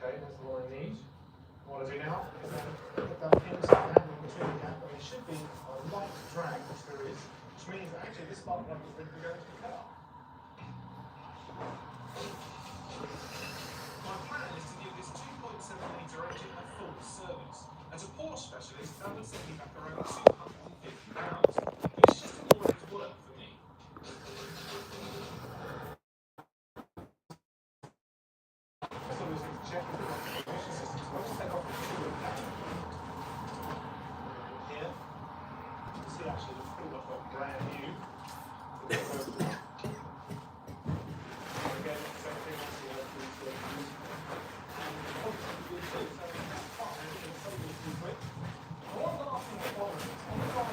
Okay, there's the one I need. What I do now is then put that inside the handle between the gap, and there should be a light drag, which there is, which means that actually this spark plug is ready to go into the car. My plan is to give this 2.7 litre engine a full service. As a Porsche specialist, that would set me back around £250, which just always work for me. So we need to check if we've got the ignition system. So I'll just take off the two of that. Here. You can see actually it's pretty much like brand new. Again, same thing as the other two. And obviously we do so that's fine. Everything's so good to quick. One last thing I want is on the front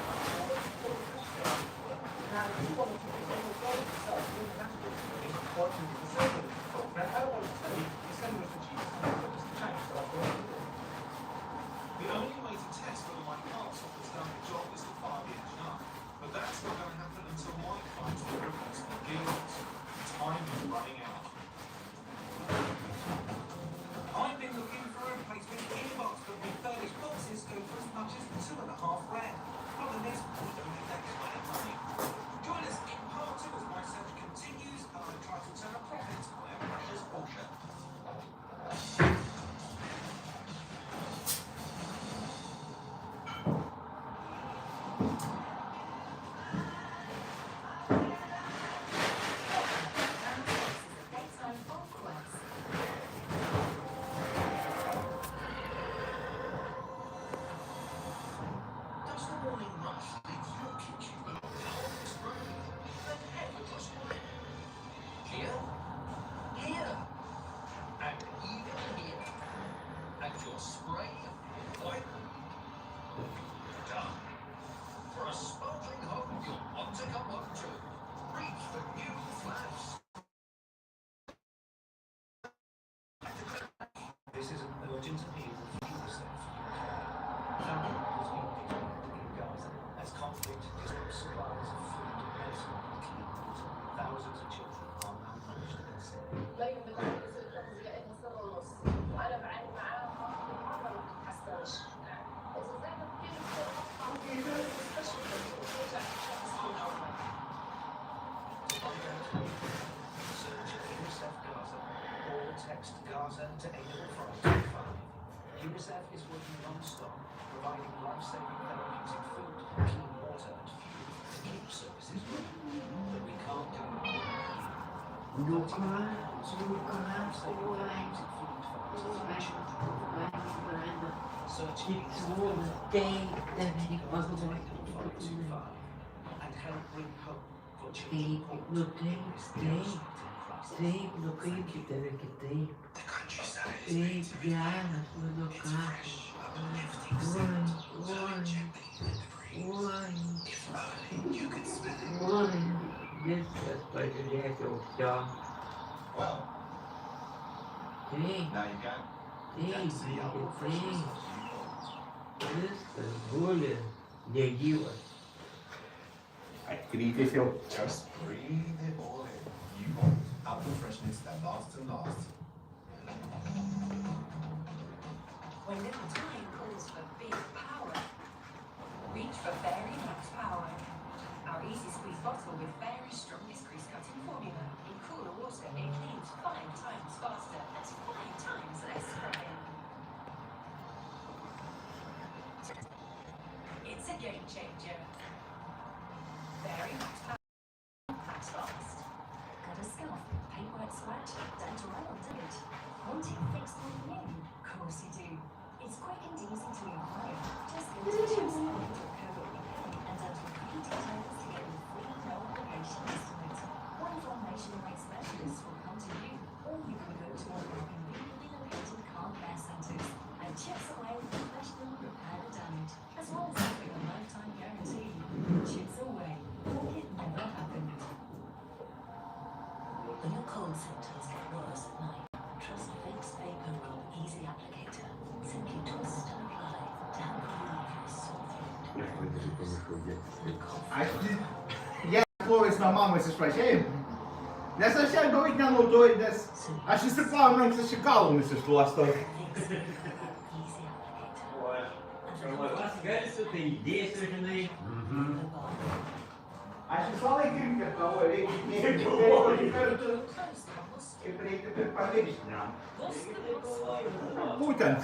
now, if you want to keep it on the road itself, you have to be working with the service. Now, how do I tell you? Send us the cheese. Just change stuff. The only way to test whether my car software's done the job is to fire the engine up. But that's not going to happen until Mike finds the replacement gearbox. Time is running out. I've been looking for a replacement gearbox, but refurbished boxes go for as much as £2.5 grand. Problem is, we don't have that kind of money. Join us in part 2 as my search continues and I try to turn a profit on our precious Porsche. This is an urgent appeal for Kestutis. Family has been deployed in Gaza as conflict disrupts supplies of food, medicine, and clean water. Thousands of children are malnourished and sick. Search UNICEF Gaza or text Gaza to 84525. UNICEF is working non-stop, providing life-saving therapeutic food, clean water and fuel to keep services running. But we can't do it all. Search and help bring hope for children. Well, now you go. Just breathe it all in. You want apple freshness that lasts and lasts. When little time calls for big power, reach for Fairy Max Power. Our easy squeeze bottle with Fairy's strongest crease cutting formula. In cooler water, it cleans 5 times faster. That's 5 times less spraying. It's a game changer. Fairy Max Power. Max fast. Got a scuff, paintwork scratch, don't dwell on damage. Want it fixed with new? Of course you do. It's quick and easy to acquire. Just go to choose.co.uk and enter key details to get the free no obligation estimate. One of our nationwide specialists will come to you, or you can go to one of our conveniently located car care centres and chips away with professional repair the damage, as well as offering a lifetime guarantee. Chips away, like it never happened. When your cold symptoms get worse at night, trust Vicks Vapor Rub Easy Applicator. Simply twist and apply to help relieve your sore throat. Yeah, I thought it's my mum was just like him. Nes aš ją beveik nenaudoju, nes aš įsiplaunu rankšluostį, aš į kalną nusišluostau. Tai įdėsiu, žinai. Aš visą laiką irgi galvoju, reikia įdėti kartu, kaip reikia ir paviršiniam. Būtent.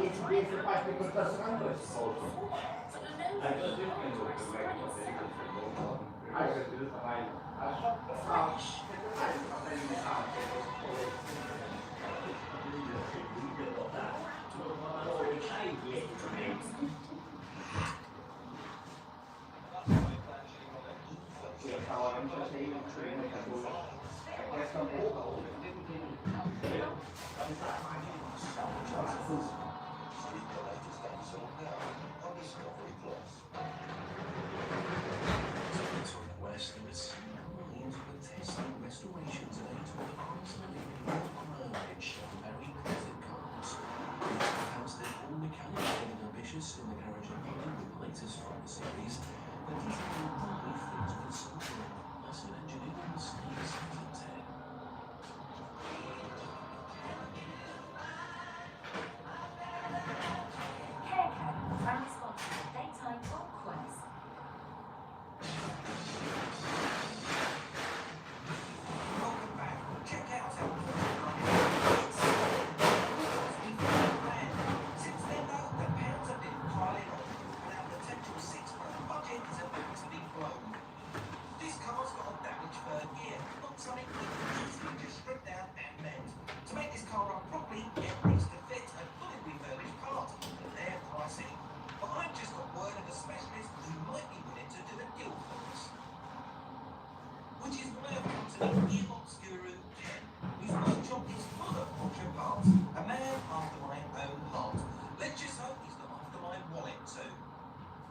Įsidėsiu patį, kur tas rankos spautų. In the garage and the latest from the series, but these are probably things with some massive engineering mistakes in 10. Haircut, proudly sponsored of Daytime Top Quest. Welcome back. Check out our since then, though, the pounds have been piling on, and our potential six-month budget is about to be blown. This car's got a damaged third gear, not something we can easily just strip down and mend. To make this car run properly, it needs to fit a fully refurbished part, and they're pricey. But I've just got word of a specialist who might be willing to do a deal for us. Which is why I've come to the gearbox guru, Ken, whose workshop is full of ultra parts. A man after my own heart. Let's just hope he's not after my wallet too.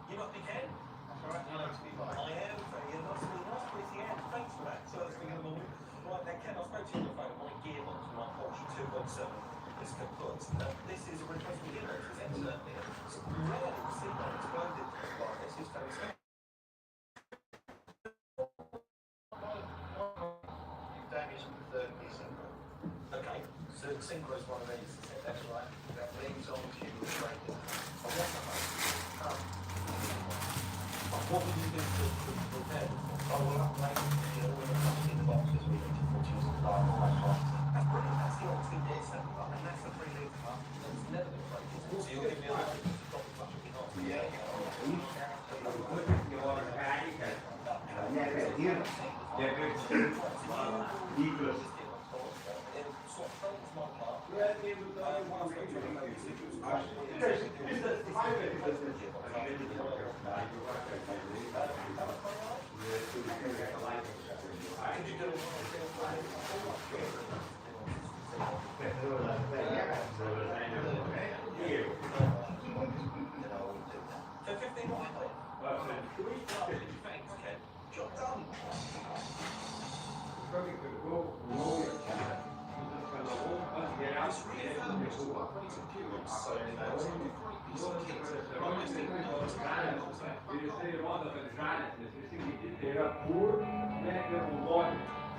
You must be Ken? That's all right, you know to be fine. I am very nice to meet you, Ken. Thanks for that. So that's beginning of the morning. Right, now Ken, I spoke to you on the phone on my gearbox for my Porsche 2.7. This kaput. This is a replacement gearbox, is it? Certainly. It's rare to see one exploded like this. It's very special. You've damaged the third piece of it. Okay, so synchro is one of these. That's right. That leads on to the brake. I want the hose. What would you do to repair it? I will upgrade the all the comes in the boxes we need to put you to start all that box. That's brilliant. That's the Oxford DS7. I mean, that's the 3 litre one. That's never been breaking. So you'll give me a little bit to drop as much as you can. Yeah. For 15 Thanks, Ken. Job done. This refurbished operating periods, so there's only 3 pieces of kit. Domestic notes, the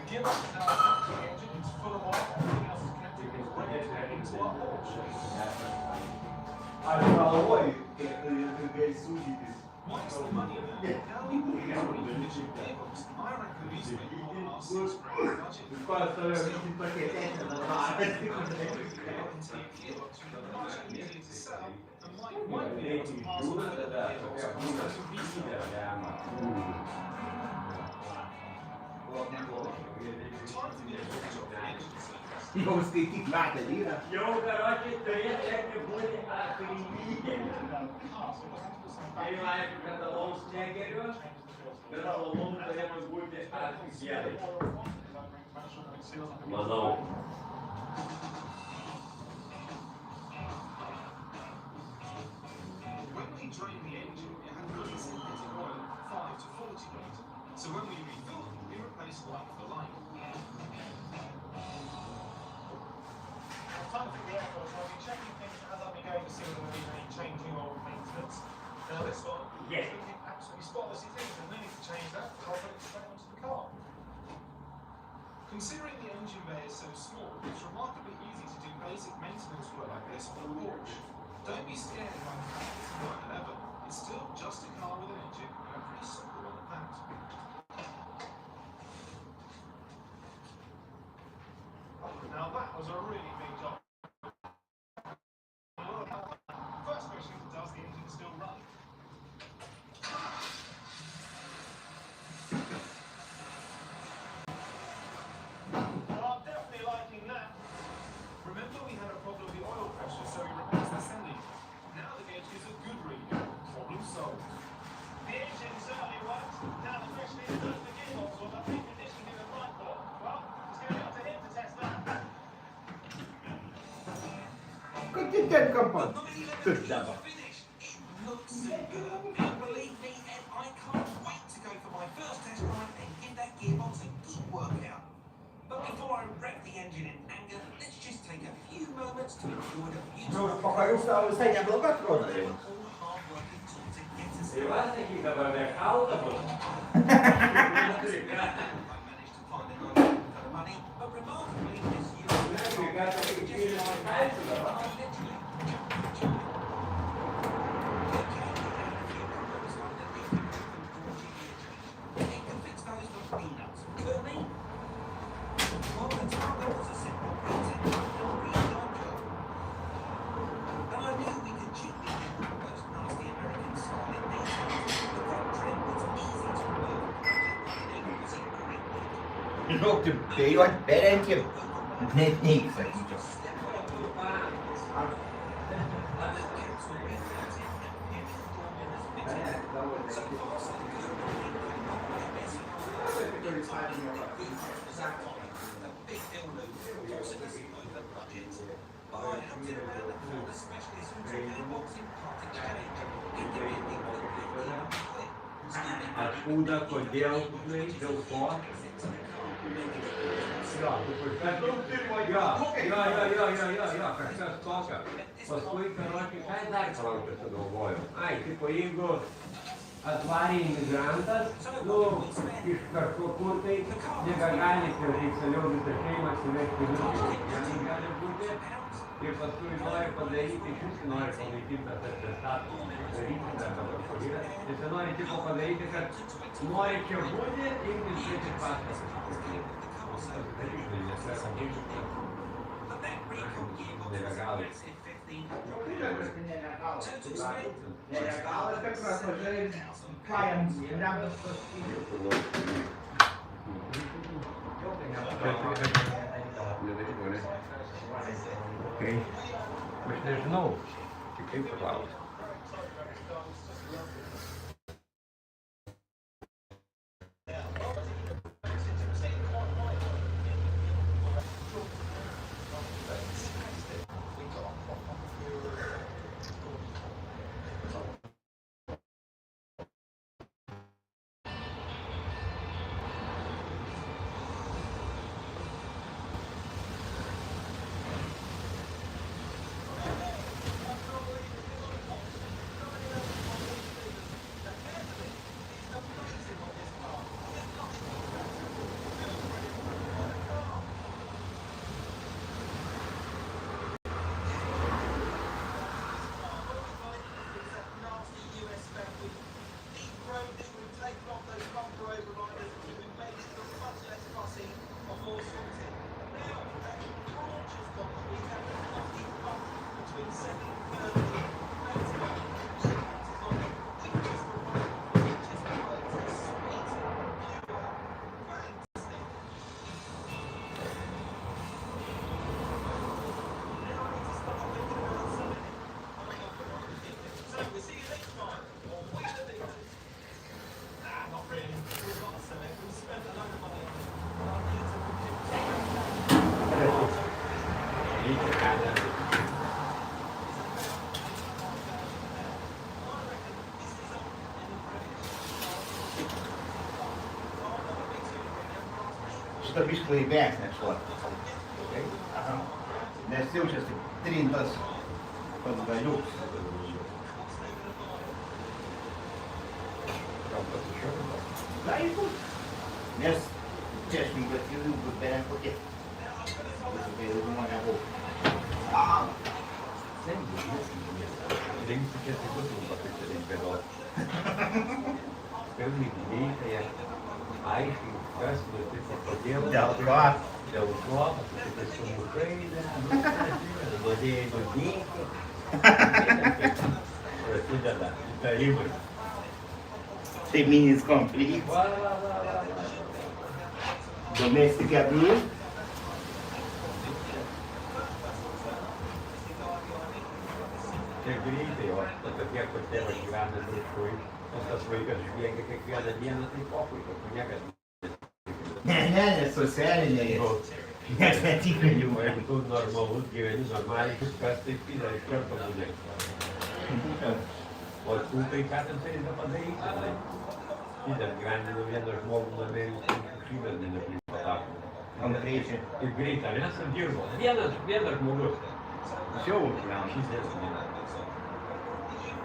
gearbox is now attached to the engine, it's full of oil, everything else is connected, it's ready to go into our Porsche. What's the money about? Now we move into a individual gearbox. I reckon we spent more than our 6 grand budget. Still, into your gearbox, you're much easier to sell and might be able to pass on the gearbox as a resale. Time for the official job for the engine service. Jau skaityk metą yra. Jau karočiui turėtų būti akrylyje. Tai aišku, kad alaus negeriu, bet alaus turėtų būti akrylyje. Manau. When we drain the engine, it had really synthetic oil, 5 to 40 grade. So when we refill, we replace like for like. Time for the air filter. I'll be checking things as I'll be going to see whether we need any changing or maintenance. Now this one, Yes. looking absolutely spotless. You think there's no need to change that. I'll put it straight onto the car. Considering the engine bay is so small, it's remarkably easy to do basic maintenance work like this on a Porsche. Don't be scared by the fact it's a 911. It's still just a car with an engine and a pretty simple one at that. Now that was a really big job. First question, does the engine still run? Well, I'm definitely liking that. Remember we had a problem with the oil pressure, so we replaced the sending. Now the gauge gives a good reading. Problem solved. The engine certainly works. Now the question is, does the gearbox or the preconditioning in the right for? Well, it's going to be up to him to test that. Cât de timp campon? Finish. It looks superb. And believe me, Ed, I can't wait to go for my first test drive and give that gearbox a good workout. But before I rev the engine in anger, let's just take a few moments to enjoy the No, beautiful pokojówka ustawienia blokatora. all hard-working tool to get us I was thinking about that auto. I managed to find a nice one for the money, but remarkably, this year You got to be feeling on time to the I literally jumped. It can be added a few numbers underneath the roof and Porsche gear change. It can fix those for peanuts. Could me? Well, the target was a simple reset and redone job. And I knew we could cheaply get rid of those nasty American silent details. The front trim was easy to remove, and the underneath was in great nick. Look, the big one, better net niks. A fuda cordel deu forte. Jo, kažkas tokio. Paskui, karoči, ką dar palaukė sugalvojau? Ai, tipo, jeigu atvarė imigrantas, nu, iš kažkokur tai nebegali oficialiau visą šeimą atsivežti vilnių, jam gali būti. Ir paskui nori padaryti, iš vis nori palaikyti tas atestatų, daryti dar kažkur yra. Nes jie nori tipo padaryti, kad nori čia būti, imtis švieti pastatas. Nelegalai. Nelegalas, tak atvažiavai, pajams, gyventas Okay. Aš nežinau, tik kaip paklausti. Šitą biškį laibesnė šuo. Nes jaučiasi trintas pats galiuks. Nes čia aš negatyvių grupelę kokia. Tai ilgumo nebuvo. Rinkti čia tai būtų pasakyti bėdos. Pirmai reikia aiškiai, kas nutiko, kodėl. Dėl ko? Dėl ko, pasakyti sumušai, nuodėjai nuodėti. Prasideda įtarimai. Šeiminis konfliktas. Va. Domestic abuse. Tiek greitai, o tokie, kur tėvas gyvena viršui, o tas vaikas žviegia kiekvieną dieną, tai pokui, kad niekas Ne, socialiniai. Nes netikrinimai. jeigu tu normalus gyveni, normaliai, kas taip yra, iš karto būdai. O tu tai ką ten turi nepadaryti, tai įdėm gyvenimo vieną žmogų namie, jūs šydas neprieš patapų. Konkrečiai. Ir greitą, nes dirbo. Vienas žmogus. Žiauriai. Šydas nėra.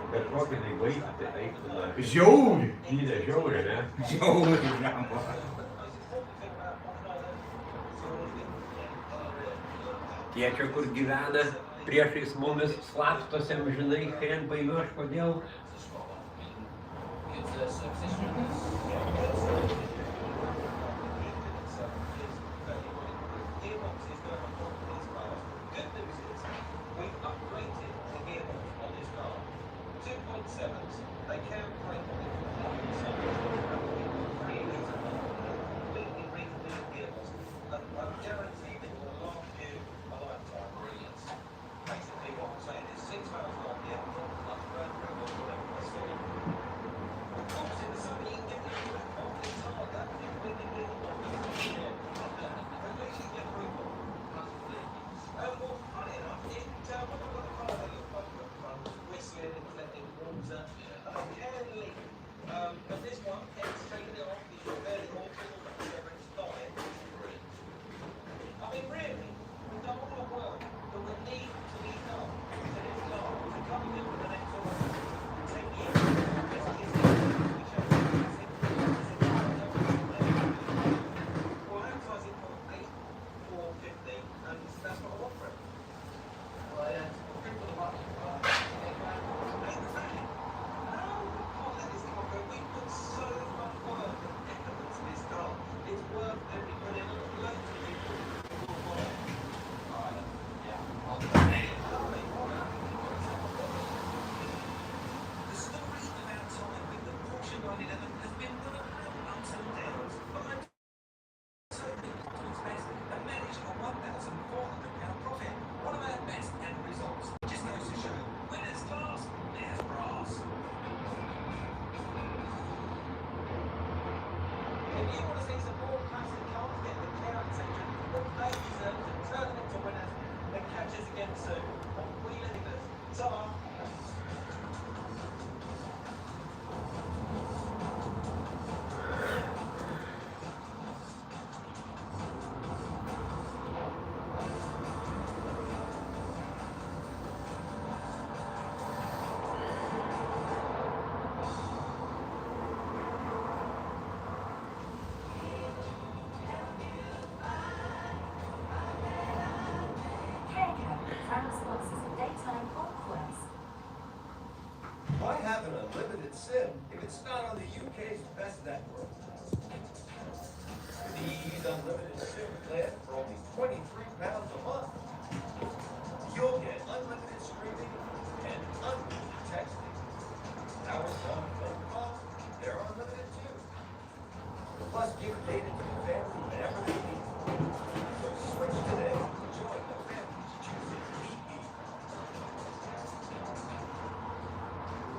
Bet kokį tai vaiką, tai eiktų na. Žiauriai. Įdė žiauriai, ne? Žiauriai, blemba. Tie čia, kur gyvena priešais mumis, slapstosi amžinai, krem paėmiu aš kodėl. Why have an unlimited SIM if it's not on the UK's best network? These unlimited SIM plan for only £23 a month. You'll get unlimited streaming and unlimited texting. Our phone calls, they're unlimited too. Plus, give data to your family whenever they need. So switch today and join the families choosing EE.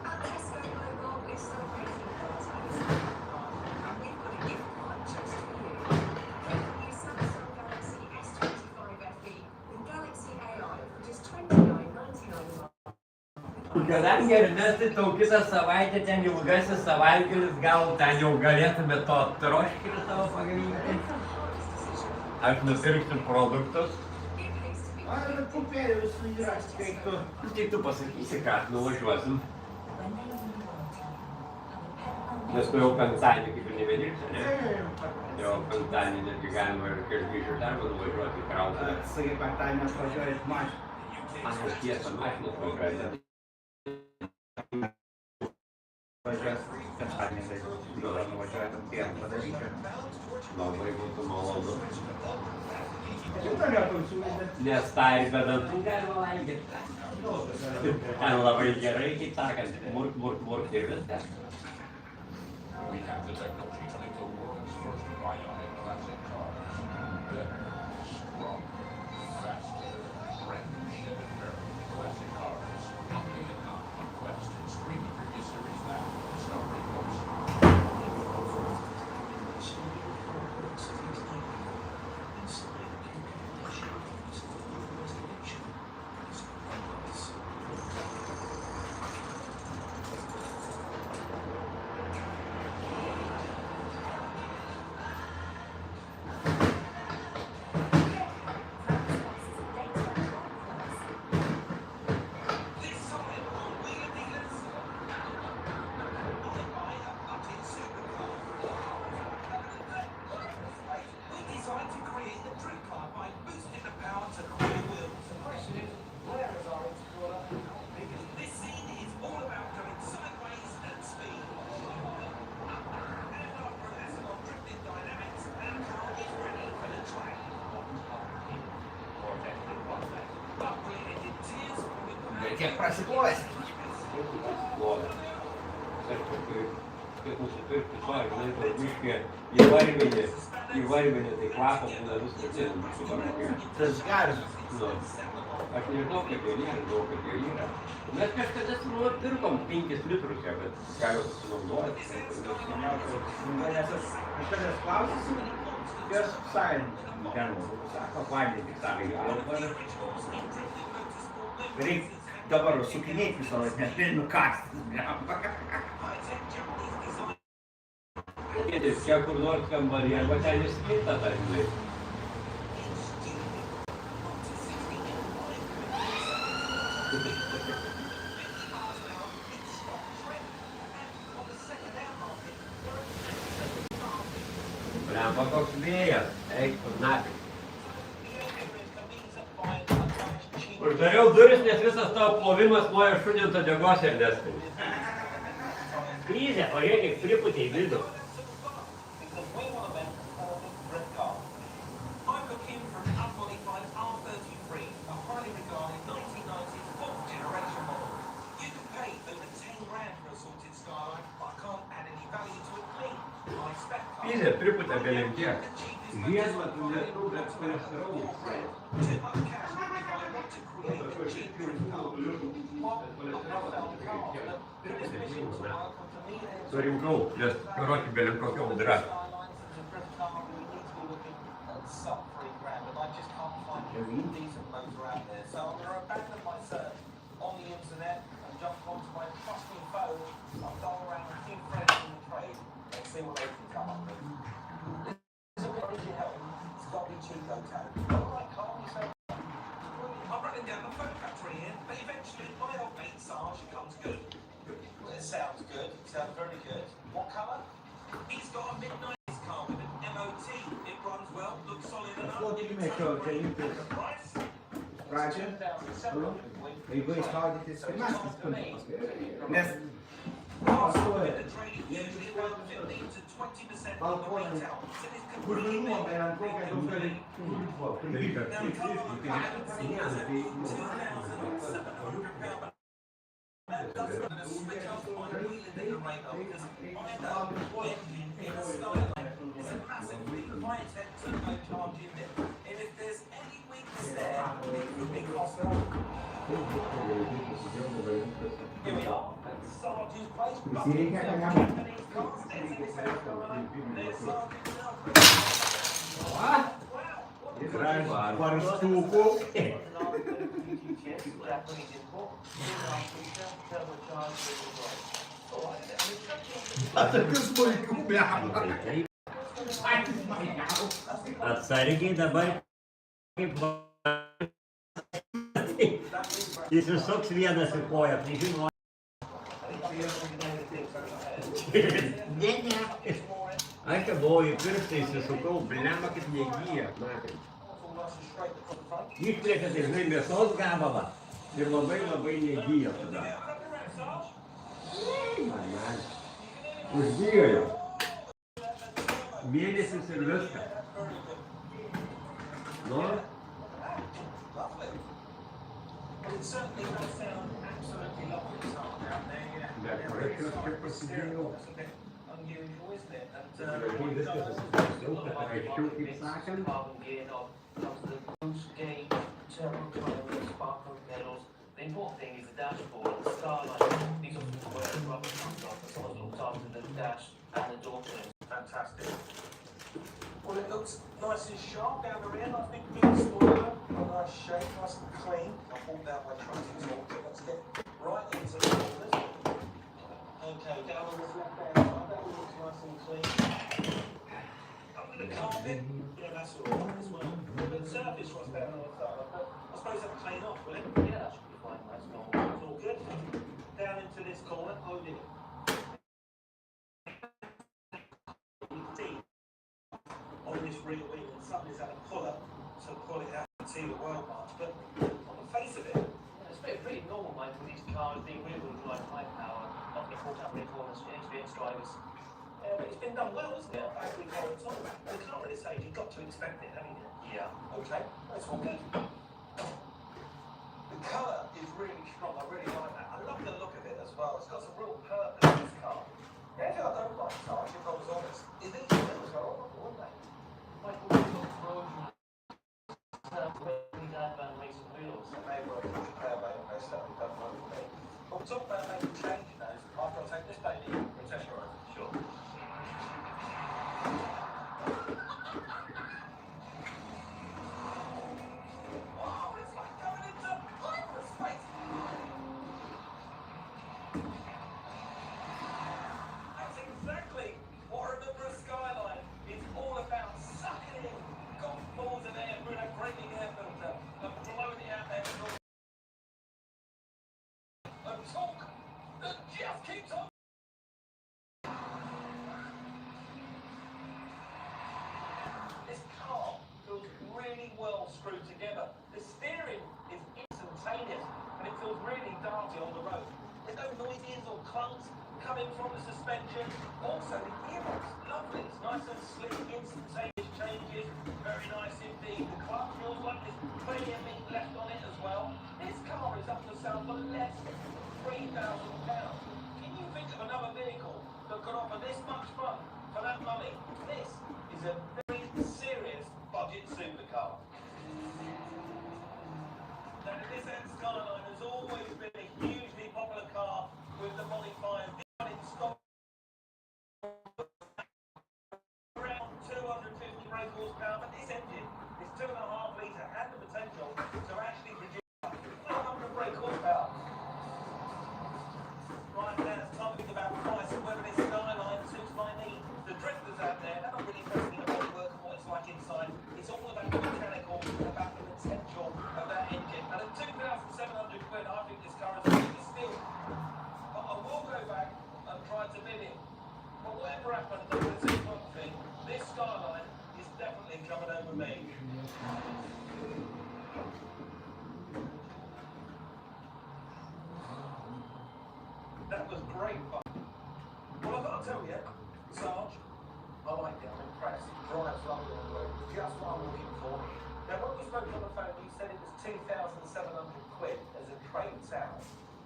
At Tesco Global, we're celebrating birthdays. And we've got a gift card just for you. Get the new Samsung Galaxy S25 FE with Galaxy AI for just $29.99 a month. Kadangi Ernestai tau kitą savaitę ten ilgasis savaitgalis, gal ten jau galėtume to troškinį savo pagaminti. Aš nupirksiu produktus. Ar pupėlius yra, kai tu... Tai tu pasakysi, ką nuvažiuosim. When they need loyalty, have a pet Nes tu jau penktadienį kaip ir nebedirbsi, ne? Jau penktadienį netgi galima ir kai aš grįšiu iš darbo nuvažiuoti į krautuvę. Sakai, penktadienį atvažiuoji iš mašiną. Aš tiesą mašinos važiuoju. Važiuos penktadienį, tai nuvažiuoji tam dieną padaryti. Labai būtų malonu. Čia norėtum siūlyti. Nes tą ir be dantų galima valgyti. Ten labai gerai, kaip sakant, murk ir viskas. We have the technology to make the world's first bionic classic car. Strong, fast, brand new classic cars. Updated now on Quest and stream the previous series now. Discovery Coast. Kiek prasiklojęs. Loja. Kaip nusipirkti žinai, to biškį įvarvinį, tai kvapo būna viskas subarokė. Tas garžas. Aš nežinau, kaip jie nėra, žinau, kaip jie yra. Mes kažkada pirkom 5 litrus, bet galima pasinaudoti. Nes aš kažkada klausysiu, ir sąjungų. Sako, vandenį tik sako, reikia dabar sukinėti visą laiką, nes tai nukastis. Kėdės, kiek kur nors kambarį, arba ten įskirta, ta žinai. Blemba koks vėjas, eik kur naktį. Uždariau duris, nes visas tavo plovimas nuoja šunį ant uodegos, Ernestai. Krizė, pažiūrėk, pripūtė į vidų. Krizė, pripūtė belenkiek. Žiedva, tu lietų, bet cholesterolų. Surinkau, nes karoti belim kokia audra. Sounds good. Sounds very good. What colour? He's got a mid-90s car with an MOT. It runs well, looks solid enough. What do you make of it? Price? Pradžia, jeigu išgaudyti schemas, nes pastoja balkonai, kur nuomai ant kokią daug gali Įsireikia, kad nebūtų. Parstukų. Tokių smulkių blemų. Atsargiai dabar kaip jis suks vienas į koją, tai žinoma. Ne. Anche voi, prsti su to blama kad negyja, matai. All nice and straight across the front. Išplėtėte, žinai, mėsos gabalą ir labai negyja tada. Man. Užgijo jau. Mėnesis ir viską. Nu? Lovely. Well, it certainly does sound absolutely lovely this down there, yeah. Bet praeičios kaip pasidėjau. That's a bit unusual, isn't it? Gražiai viskas susipasakiau, kad aiškiau, kaip sakant. Carbon gear knob, comes with the boost gauge, turbo tyres, spark pedals. The important thing is the dashboard, the starlight. These are where the rubber comes off, as well as looked after the dash and the door trims. Fantastic. Well, it looks nice and sharp down the rear, nice big big spoiler, a nice shape, nice and clean. I'll walk down my trusty talk, but let's get right into the corners. Okay, down on this left hand side, that all looks nice and clean. Under the carpet, yeah, that's all right as well. The surface was down on the side, but I suppose that'll clean off, will it? Yeah, that should be fine, that's normal. It's all good. Down into this corner, oh dear. You can see on this rear wheel, and somebody's had a puller to pull it out and see the world march, but on the face of it, it's pretty normal, mate, with these cars being rear-wheel drive high power, not getting caught up in corners, experienced drivers. But it's been done well, isn't it? Factory car at all. The car at this age, you've got to expect it, haven't you? Yeah. Okay, that's all good. The colour is really strong, I really like that. I love the look of it as well. It's got some real purpose in this car. The only thing I don't like, Sarge, if I was honest, is these wheels are horrible, aren't they? Michael, we've got corrosion. Racing wheels. They may work with the power mate, they certainly don't work with me. But we'll talk about maybe changing those after I take this baby for a test drive. Sure. Wow, it's like going into hyperspace. That's exactly what I remember a Skyline is all about. Sucking in golf balls of air through that grating air filter and blowing it out there. A talk that just keeps on. This car feels really well screwed together. The steering is instantaneous and it feels really darty on the road. There's no noises or clunks coming from the suspension. Also, the gearbox, lovely. It's nice and slick, instantaneous changes. Very nice indeed. The clutch feels like there's plenty of meat left on it as well. This car is up for sale for less than £3,000. Can you think of another vehicle that could offer this much fun for that money? This is a very serious budget supercar. Now, the Nissan Skyline has always been a hugely popular car with the modifiers. In stock around 250 brake horsepower, but this engine is 2.5 litre, had the potential to actually produce 400 brake horsepower. Right now, it's time to think about price and whether this Skyline suits my needs. The drifters out there, they're not really interested in the bodywork and what it's like inside. It's all about the mechanical, about the potential of that engine. And at £2,700, I think this car is a really steal. But I will go back and try to bid it. But whatever happens, I'm going to say one thing. This Skyline is definitely coming over me. That was great fun. Well, I've got to tell you, Sarge, I like it. I'm impressed. It drives lovely on the road. Just what I'm looking for. Now, when we spoke on the phone, you said it was £2,700 as a trade sale.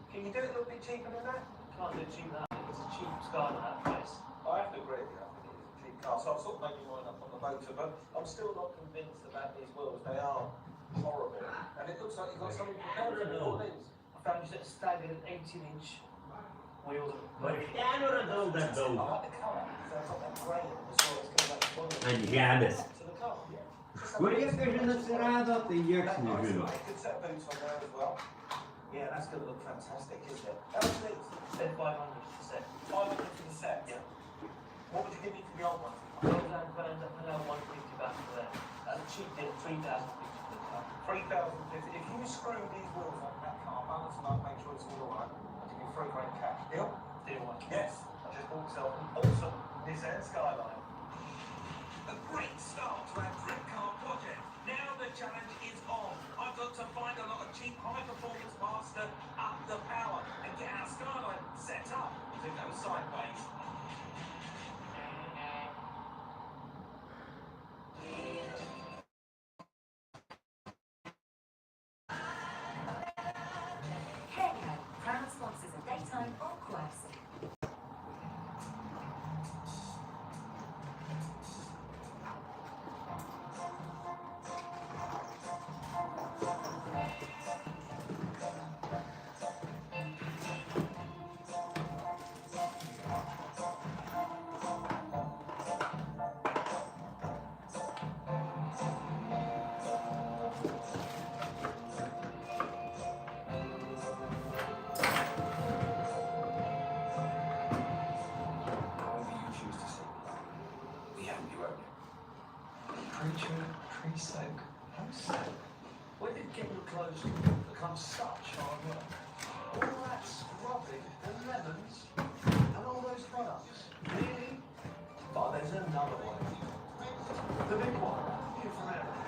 Can you do it a little bit cheaper than that? Can't do it cheaper than that. It's a cheap Skyline at that price. I have to agree with you. I think it is a cheap car. So I've sort of made my mind up on the motor, but I'm still not convinced about these wheels. They are horrible. And it looks like you've got something prepared for all these. I found you set staggered 18-inch wheels. Varštelio radau dar I daug. like the colour. So I've got that grey on the side. It's going to make Ant žemės. to the car. Yeah. Kur jie kažin atsirado, tai nieks nežino. Good set of boots on there as well. Yeah, that's going to look fantastic, isn't it? How much is it? Said 500 for the set. 500 for the set? Yeah. What would you give me for the old one? I was another 150 back for that. That's a cheap deal, 3,050 for the car. 3,050. If you screw these wheels on that car, balance them up, make sure it's all right, I'll give you £3 grand cash. Deal? Deal. Yes. I just bought myself an awesome Nissan Skyline. A great start to our dream car project. Now the challenge is on. I've got to find a lot of cheap high-performance parts to up the power and get our Skyline set up to go sideways. Haircut, proud sponsors of Daytime on Quest. However you choose to say goodbye, we have you own it. Pre-trim, pre-soak, post-soak. When did getting clothes become such hard work? All that scrubbing and lemons and all those products. Really? But there's another one. The big one, here from Eric.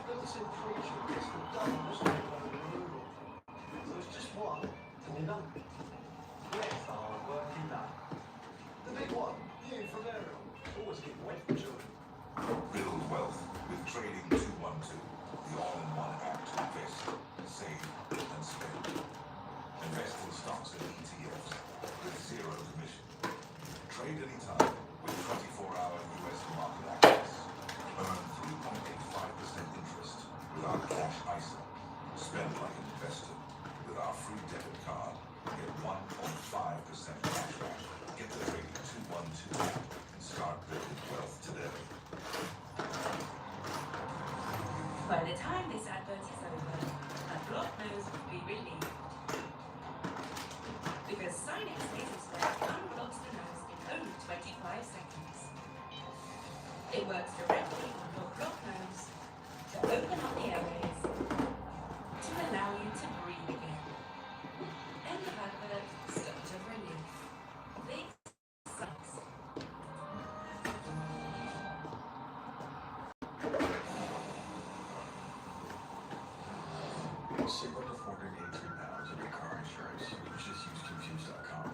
Built-in pre-trim is the dumbest thing I've ever removed. So it's just one, and you're done. Where's the hard work in that? The big one, here from Eric. Always keep away from children. Build wealth with Trading 212, the all-in-one app to invest, save, and spend. Invest in stocks and ETFs with zero commission. Trade anytime with 24-hour US market access. Earn 3.85% interest with our cash ISA. Spend like an investor with our free debit card. Get 1.5% cashback. Get the Trading 212 app and start building wealth today. By the time this advert is over, a block nose will be relieved. Because Sinex nasal spray unblocks the nose in only 25 seconds. It works directly on your block nose to open up the airways, to allow you to breathe again. End of advert, start of relief. This sucks. Save up to 483 pounds of your car insurance. Just use Confused.com.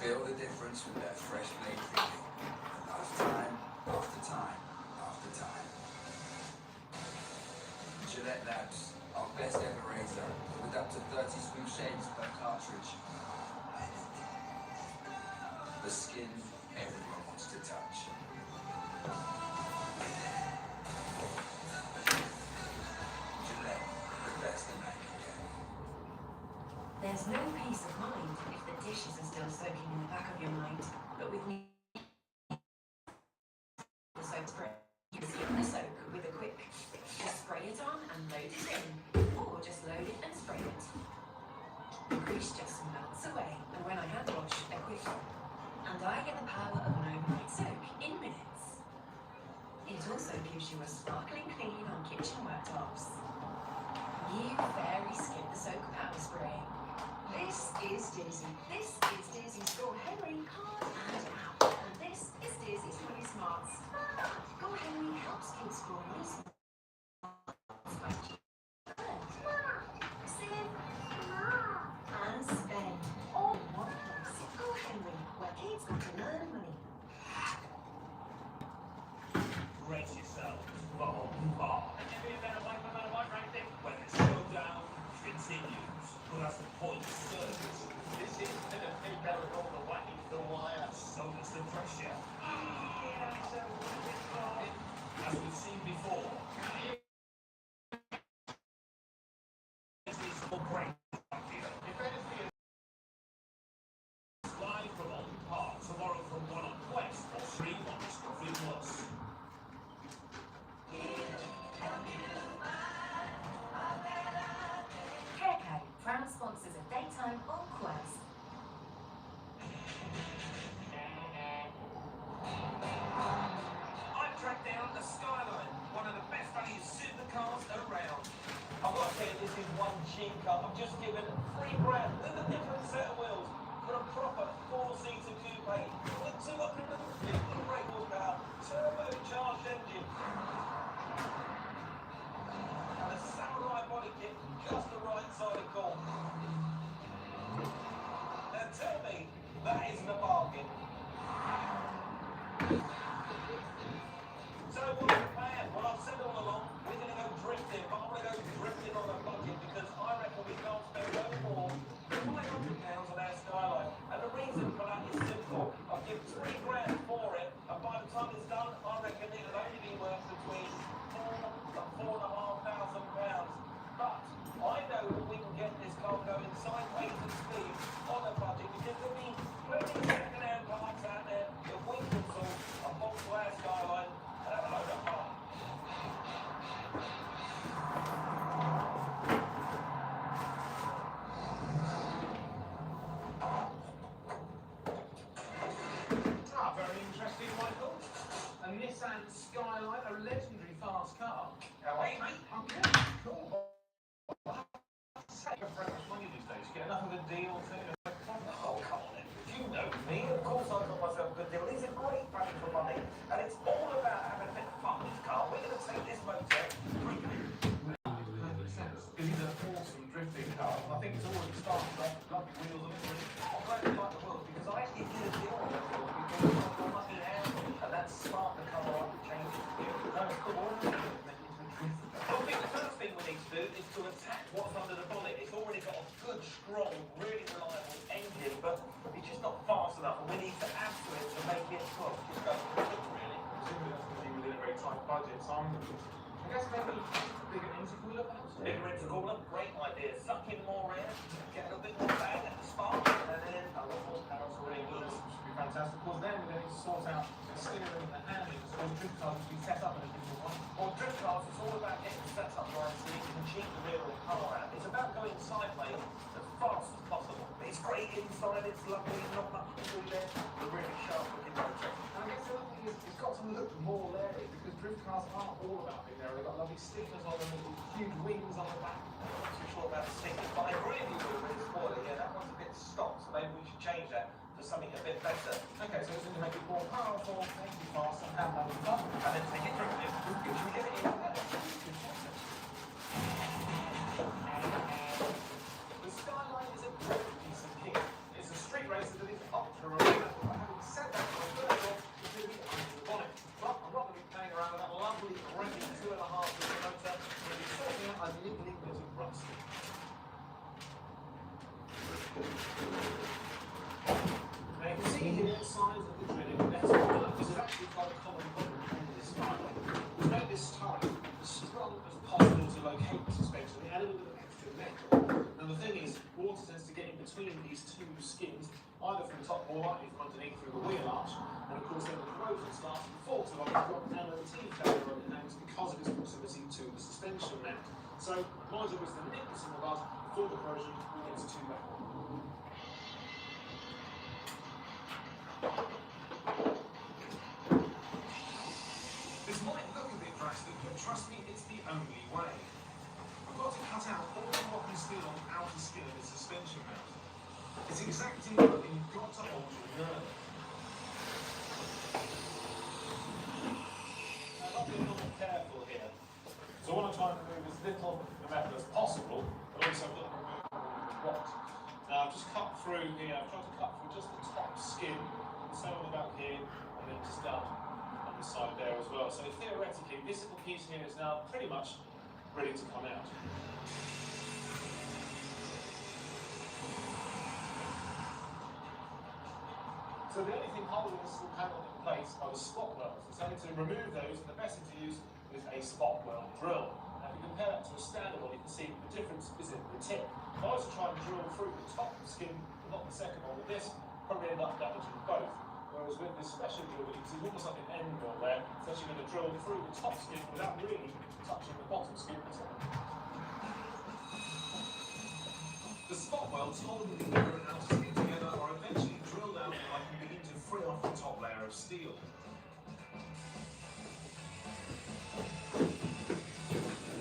Feel the difference with that fresh blade feeling. Time after time after time. Gillette Labs, our best ever razor, with up to 30 smooth shaves per cartridge. The skin everyone wants to touch. Gillette, the best in that can. There's no peace of mind if the dishes are still soaking in the back of your mind, but with the soap spray, you can skip the soak with a quick, just spray it on and load it in, or just load it and spray it. The grease just melts away, and when I hand wash, they're quicker. And I get the power of an overnight soak in minutes. It also gives you a sparkling clean on kitchen worktops. You fairy skip the soak power spray. This is Dizzy. This is Dizzy's Go Henry card and app. And this is Dizzy's Money Smarts. Go Henry helps kids grow money smarts. Save and spend all in one place. Go Henry, where kids want to learn money. Brace yourself for open bar. And every event of like right when the showdown continues. Well, that's the point of service. This is gonna take out all the wacky the wire. So does the pressure. As we've seen before. This is for great idea. If anything is live from on par tomorrow from one on Quest or stream on Discovery Plus. Haircut, proud sponsors of Daytime on Quest. I've tracked down a Skyline, one of the best value supercars around. I'm not saying this is one cheap car, I'm just giving £3 grand with a different set of wheels for a proper four-seater coupe with 250 brake horsepower, turbocharged engine, and a samurai body kit just the right side of corn. Now tell me that isn't a bargain. So what's the plan? Well, I've said all along, we're going to go drifting, but I'm going to go drifting on a budget because I reckon we can't spend no more than £500 on our Skyline. And the reason for that is simple. I'll give £3 grand for it, and by the time it's done, I reckon it'll only be worth between £4,000 and £4,500. But I know that we can get this car going sideways and speed on a budget because there'll be plenty of second-hand parts out there that we can sort and bolt to our Skyline and have a load of fun. Ah, very interesting, Michael. A Nissan Skyline, a legendary fast car. How are you, mate? I'm good. Cool. Very much money these days. You get enough of a deal to... Oh, come on then. You know me. Of course I got myself a good deal. These are great value for money. And it's all about having a bit of fun with this car. We're going to take this motor. Because he's an awesome drifting car. I think it's already started off, lovely wheels on it. I'm glad you like the wheels because I actually did a deal on the wheels because I've got nothing in hand. And that sparked the car up and changed its gear. That's cool. I think the first thing we need to do is to attack what's under the bonnet. It's already got a good, strong, really reliable engine, but it's just not fast enough, and we need to add to it to make it, well, just go quick, really. Presumably that's going to be within a very tight budget, so I guess maybe bigger intercooler perhaps? Bigger intercooler, great idea. Suck in more air, get a little bit more bang at the spark, and then a lot more power to ring. Should be fantastic. Of course, then we're going to need to sort out the steering and the handling, so the drift cars will be set up in a different way. Well, drift cars, it's all about getting set up right so you can cheat the rear of the car out. It's about going sideways as fast as possible. It's great inside, it's lovely, not much to do there. The really sharp looking motor. And I guess the other thing is, it's got to look more leery, because drift cars aren't all about being leery. They've got lovely stickers on them, and huge wings on the back. I'm not too sure about the stickers, but I agree with you with the spoiler. Yeah, that one's a bit stock, so maybe we should change that to something a bit better. Okay, so it's going to make it more powerful, make it faster, and have more fun. And then take it from here. Should we get it in? The Skyline is a great piece of kit. It's a street racer that is ultra reliable. But having said that, my first job is to be under the bonnet. But I'm not going to be playing around with that lovely, great 2.5 litre motor. I'm going to be sorting out a little bit of rust. Now you can see here signs of the drilling metal. This is actually quite a common problem in this Skyline. To make this tyre as strong as possible to locate the suspension, we add a little bit of extra metal. And the thing is, water tends to get in between these two skins, either from the top or likely from underneath through the wheel arch. And of course then the corrosion starts to fall to like it's got an MOT failure on it, and it's because of its proximity to the suspension mount. So my job is to nip this in the bud before the corrosion gets too bad. This might look a bit drastic, but trust me, it's the only way. I've got to cut out all the rotten steel on the outer skin of the suspension mount. It's exacting work, and you've got to hold your nerve. Now, I've got to be a little bit careful here. So I want to try and remove as little of the metal as possible, but also I've got to remove all of the rot. Now I've just cut through here, I've tried to cut through just the top skin, the same on the back here, and then just down on the side there as well. So theoretically, this little piece here is now pretty much ready to come out. So the only thing holding this little panel in place are the spot welds. So to remove those, the best thing to use is a spot weld drill. Now if you compare that to a standard one, you can see the difference is in the tip. If I was to try and drill through the top skin, not the second one, with this, probably end up damaging both. Whereas with this special drill, you can see almost like an end mill there. It's actually going to drill through the top skin without really touching the bottom skin at all. The spot welds holding the inner and outer skin together are eventually drilled out and I can begin to free off the top layer of steel.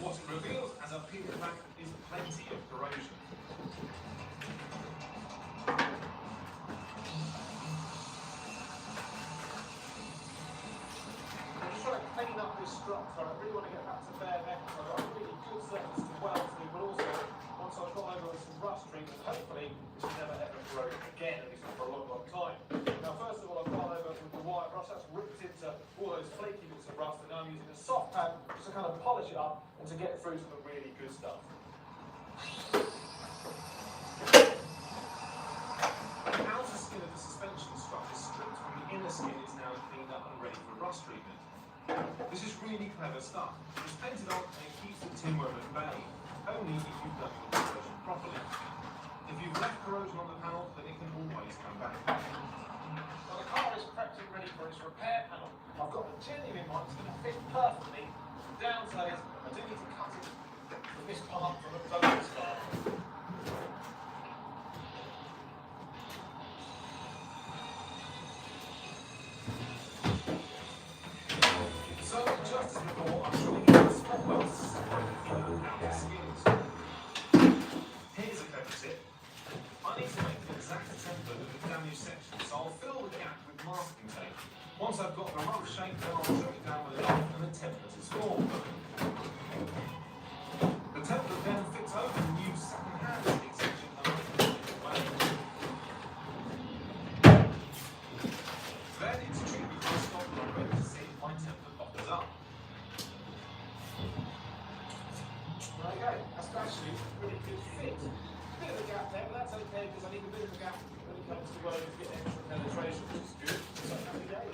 What it reveals as I peel it back is plenty of corrosion. really want to get back to bare metal. So I've got a really good surface to weld to, but also once I've got over with some rust treatment, hopefully this will never ever corrode again, at least not for a long, long time. Now first of all, I've gone over with the wire brush, that's ripped into all those flaky bits of rust, and now I'm using a soft pad just to kind of polish it up and to get through to the really good stuff. The outer skin of the suspension strut is stripped and the inner skin is now cleaned up and ready for rust treatment. This is really clever stuff. It's painted on and it keeps the tinworm at bay, only if you've done your corrosion properly. If you've left corrosion on the panel, then it can always come back. Now the car is prepped and ready for its repair panel. I've got a genuine one that's going to fit perfectly. The downside is I do need to cut it from this part from the bonus part. So, just as before, I'm showing you the spot welds in and out of skins. Here's a clever tip. I need to make an exact template of the damaged section, so I'll fill the gap with masking tape. Once I've got the rough shape, then I'll trim it down with a knife and the template is formed. The template then fits over the new second-hand lifting section and I can put it away. Then it's treated with my stop and I'm ready to see if my template offers up. There you go, that's actually a pretty good fit. Bit of a gap there, but that's okay because I need a bit of a gap when it comes to where you get extra penetration, which is good. So happy day.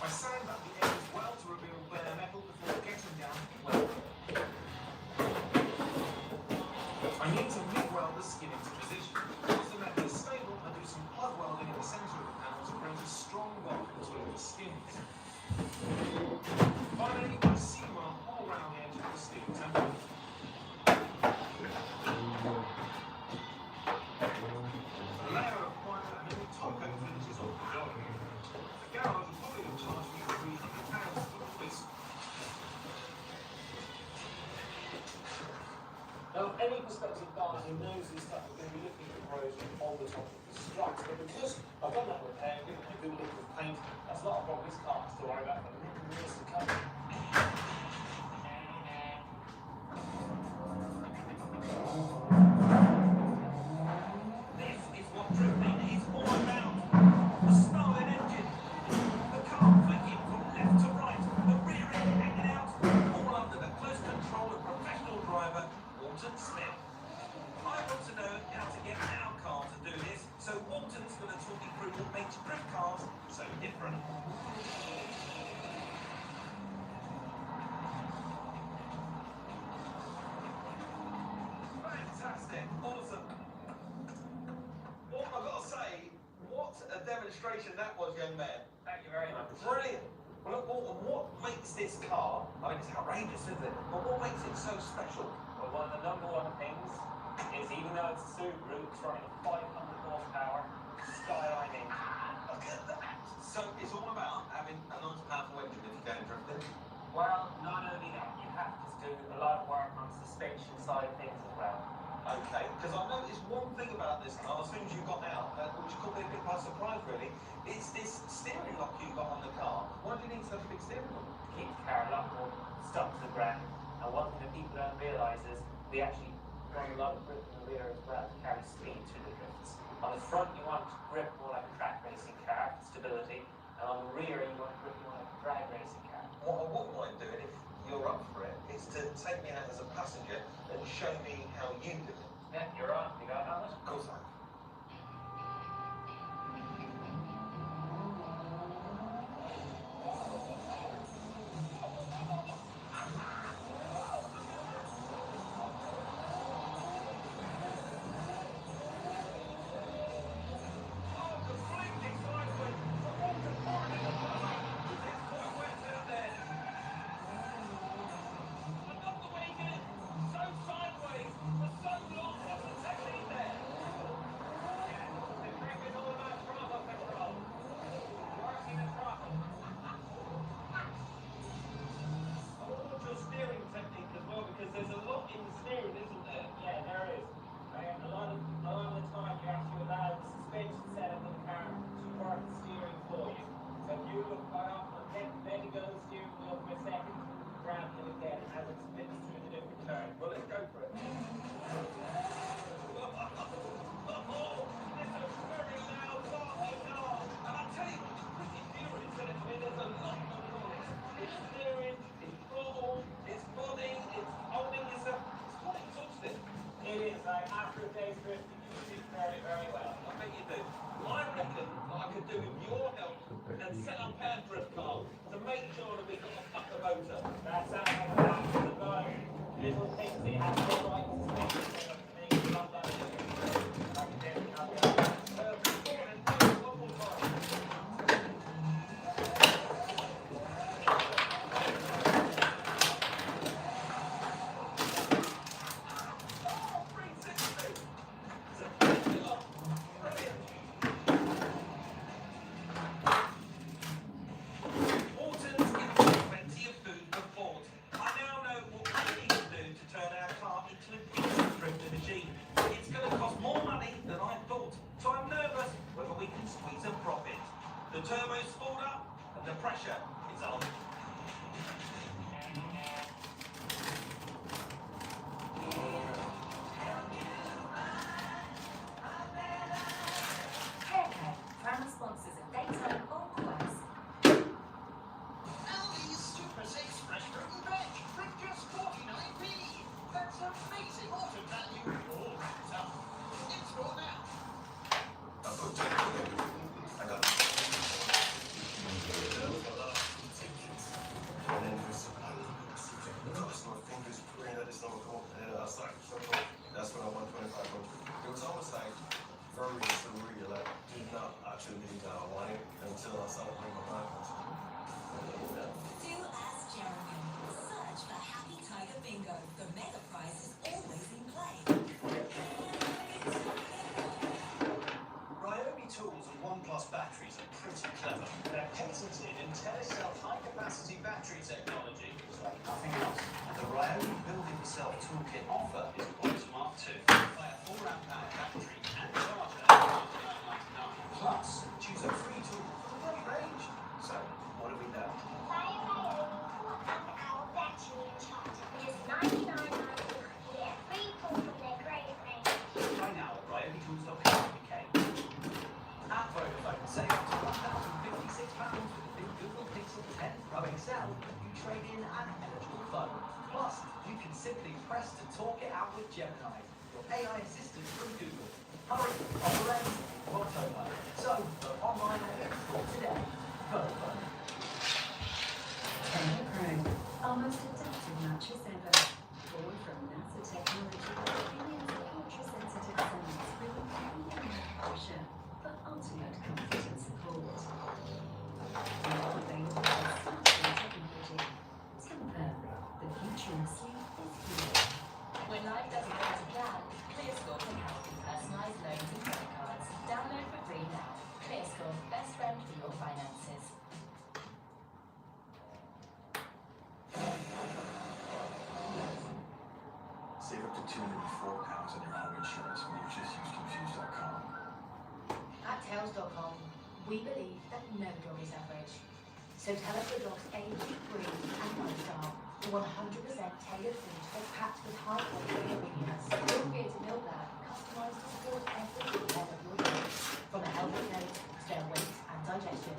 I sand up the edges well to reveal bare metal before getting down to weld. I need to MIG-weld the skin into position. Once the metal is stable, I do some plug welding in the centre of the panel to create a strong lock between the skins. Finally, I seam mark all around the edge of the steel template. A layer of primer and then the top coat finishes off the job. The garage will probably have charged me £300 for all this. Now, any prospective buyer who knows this stuff is going to be looking for corrosion on the top of the struts, but because I've done that repair, given it a good lick of paint, that's not a problem. This car has to worry about for many years to come. This is what drifting is all about. A snarling engine, the car flicking from left to right, the rear end hanging out, all under the close control of professional driver Walton Smith. I want to know how to get our car to do this, so Walton's going to talk me through what makes drift cars so different. Fantastic, awesome. Well, I've got to say, what a demonstration that was, young man. Thank you very much. Brilliant. Well, look, Walton, what makes this car, I mean, it's outrageous, isn't it? But what makes it so special? Well, one of the number one things is even though it's a Subaru, it's running a 500 horsepower Skyline engine. Look at that. So it's all about having a nice powerful engine if you're going drifting. Well, not only that, you have to do a lot of work on the suspension side of things as well. Okay, because I noticed one thing about this car, as soon as you got out, which caught me a bit by surprise really, it's this steering lock you got on the car. Why do you need such a big steering lock? To keep the car a lot more stuck to the ground. And one thing that people don't realise is we actually run a lot of grip in the rear as well to carry speed through the drifts. On the front you want grip more like a track racing car, stability, and on the rear you want grip more like a drag racing car. What I wouldn't mind doing, if you're up for it, is to take me out as a passenger and show me how you do it. Yeah, you're on. You got on it? Of course I am. do with your help and set up our drift car to make sure that we've got a fucker motor. That sounds like a plan for the guy. Little things that you have no right to say. Make love that little. I can definitely help you. And do it one more time. Morton's given us plenty of food for thought. I now know what we need to do to turn our car into a decent drifting machine. It's going to cost more money than I thought, so I'm nervous whether we can squeeze a profit. The turbo's spooled up and the pressure is on. Haircut, proud sponsors of daytime all quest. Aldi's Super 6 Fresh Fruit and Veg for just 49p. That's amazing auto value. All wrapped up. In store now. I thought I got it. And then crossed my fingers, praying that it's not cold. And I was like, so cold. That's when I won 25 bucks. It was almost like very surreal. Like, did not actually believe that I won it until I started playing my mind. Do as Jeremy. Search for Happy Tiger Bingo. The mega prize is always in play. Ryobi tools and OnePlus batteries are pretty clever. They're patented IntelliCell high-capacity battery technology. It's like nothing else. And the Ryobi build-it-yourself toolkit offer is quite smart too. Buy a 4-amp-hour battery and charger at $99.99. Plus, choose a free tool for the whole range. So, what do we know? Try now at ryobitools.co.uk. At Vodafone, save up to £1,056 with the new Google Pixel 10 Pro XL when you trade in an eligible phone. Plus, you can simply press to talk it out with Gemini, your AI assistant from Google. Hurry, offer ends in October. So, go online or in-store today. Vodafone. Prime, our most adaptive mattress ever. Born from NASA technology, opinions of ultra-sensitive cells with a premium pressure for ultimate comfort and support. Now available with smartphone technology. Temper, the future of sleep is here. When life doesn't go to plan, ClearScore can help with personalised loans and credit cards. Download for free now. ClearScore, best friend for your finances. Save up to £204 on your home insurance when you just use Confused.com. At Tails.com, we believe that no dog is average. So tell us your dog's age, breed, and lifestyle. The 100% tailored food that's packed with high-quality ingredients. We're here to build that, customized to support every detail of your dog. From a healthy note to their weight and digestion.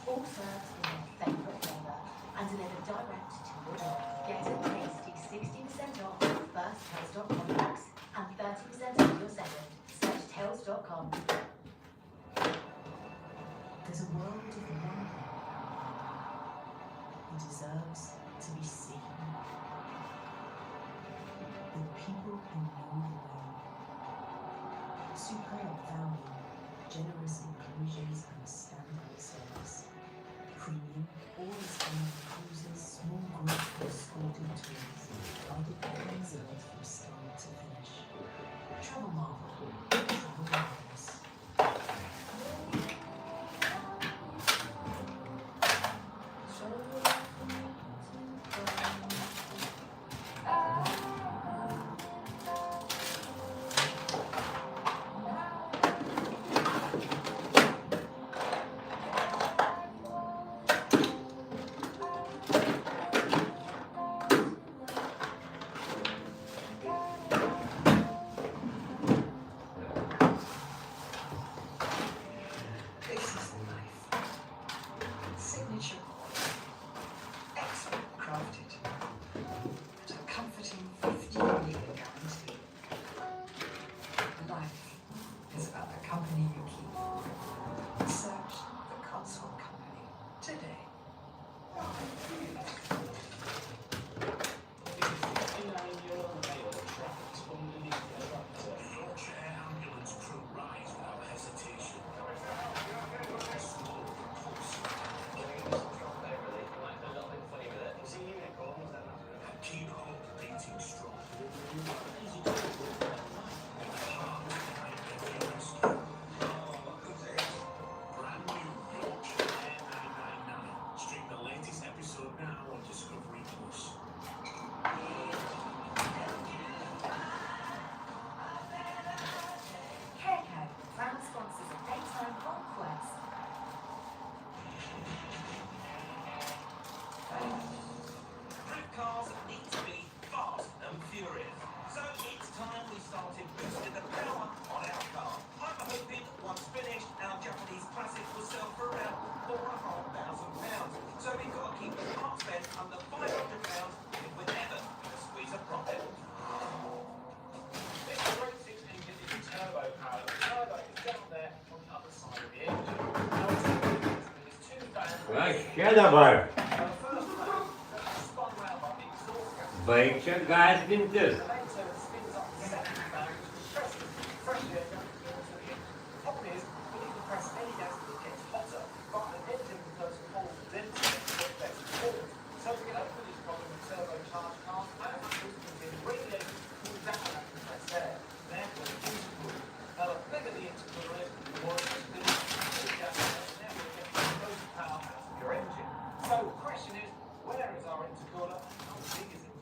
All served in their favourite flavour and delivered direct to your dog. Get a tasty 60% off your first Tails.com box and 30% off your second. Search Tails.com. There's a world of wonder. It deserves to be seen. With people who know the way. Superb value, generous inclusions and standard service. Premium, always-on cruises, small group escorted tours, guided planes away from start to finish. Travel Marvel, travel marvelous. This is the life. Signature. Excellent crafted. At a comforting 15-year guarantee. Life is about the company you keep. Search Ще давай. The first round, spun round by the exhaust gas. Baig čia gąsdintis. The later spins up the second fan, which compresses fresh air going into the engine. The problem is, when you compress any gas, it gets hotter, but the engine becomes cold, then it gets less cold. So to get over this problem with turbocharged cars, manufacturers can radiate cool down that compressed air. Therefore, the intercooler. Now, the bigger the intercooler is, the more effectively it cools gas air, and therefore it gets the most power out of your engine. So the question is, where is our intercooler? How big is it?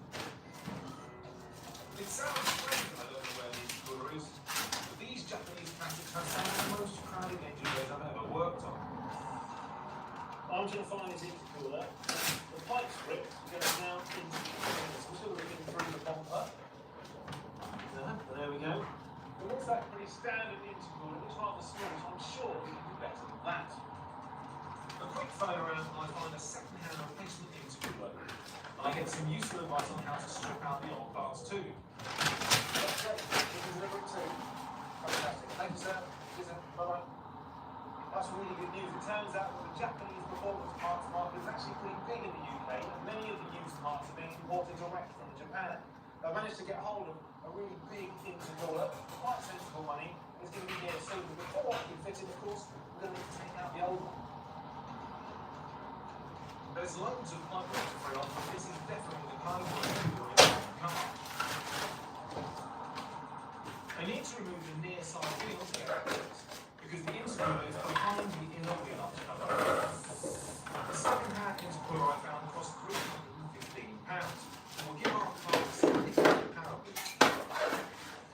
It sounds strange that I don't know where the intercooler is, but these Japanese plastics have some of the most crowded engine bays I've ever worked on. I'm going to find this intercooler. The pipe's ripped, we're going to now into the intercooler. So we're still looking through the bumper. There we go. It looks like a pretty standard intercooler. It looks rather small, so I'm sure we can do better than that. A quick phone around and I find a second-hand replacement intercooler. I get some useful advice on how to strip out the old parts too. That's great. We can deliver it too. Fantastic. Thank you, sir. Cheers, sir. Bye-bye. That's really good news. It turns out that the Japanese performance parts market is actually pretty big in the UK, and many of the used parts are being imported direct from Japan. I managed to get hold of a really big intercooler, quite sensible money. It's going to be here soon. But before I can fit it, of course, we're going to need to take out the old one. There's loads of pipe work to free on, but this is definitely the kind of work you do in a car. I need to remove the near side wheels to get that fixed, because the intercooler is behind the inner wheel up cover. The second-hand intercooler I found cost £315, and will give our car a significant power boost.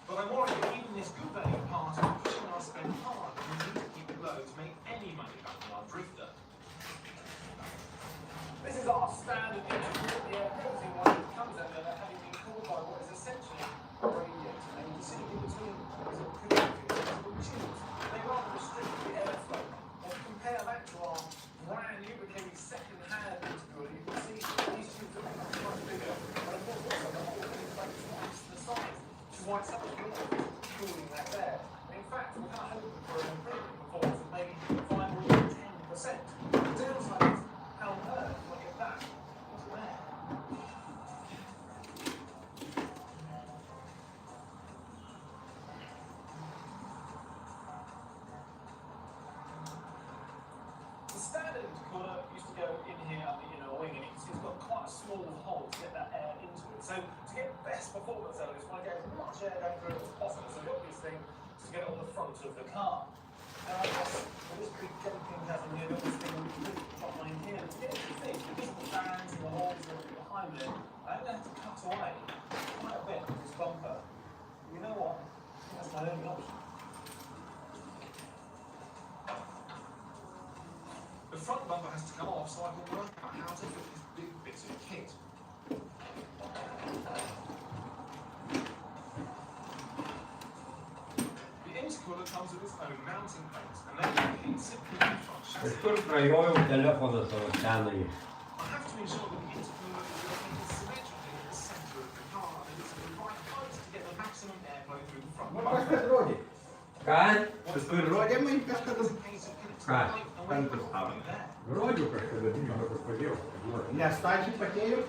But I'm worried that even this good value part is pushing our spend hard, and we need to keep it low to make any money back on our drifter. This is our standard intercooler. The air goes in one, it comes out the other, having been cooled by what is essentially a radiator. And you can see in between there is a cooling tubes. They rather restrict the airflow. And compare that to our brand lubricated second-hand intercooler, you can see these tubes are much bigger. And of course also the whole thing is like twice the size, which is why it's so much more cooling that air. And in fact, we're kind of hoping for an improvement in performance of maybe 5 or even 10%. The downside is, how on earth do I get that into there? The standard intercooler used to go in here at the inner wing, and you can see it's got quite a small hole to get that air into it. So to get the best performance out of this, want to get as much air going through it as possible. So the obvious thing is to get it on the front of the car. Now I guess with this big gaping has in here, the obvious thing would be really behind here. To get it to fit, because of the fans and the holes that are behind there, I'm going to have to cut away quite a bit of this bumper. You know what? I think that's my only option. The front bumper has to come off so I can work out how to fit this big bit of kit. The intercooler comes with its own mounting plates, and they can be simply in the front chassis. Iš kur prajoviau telefoną savo senąjį? I have to ensure that the intercooler is located symmetrically at the centre of the car, and it's at the right height to get the maximum airflow through the front Nu, bumper. kažkas rodė. Ką? Paskui rodė man kažkada. Rodžiau kažkada, žinoma, kad padėjau. Ne stalčiai patėjo.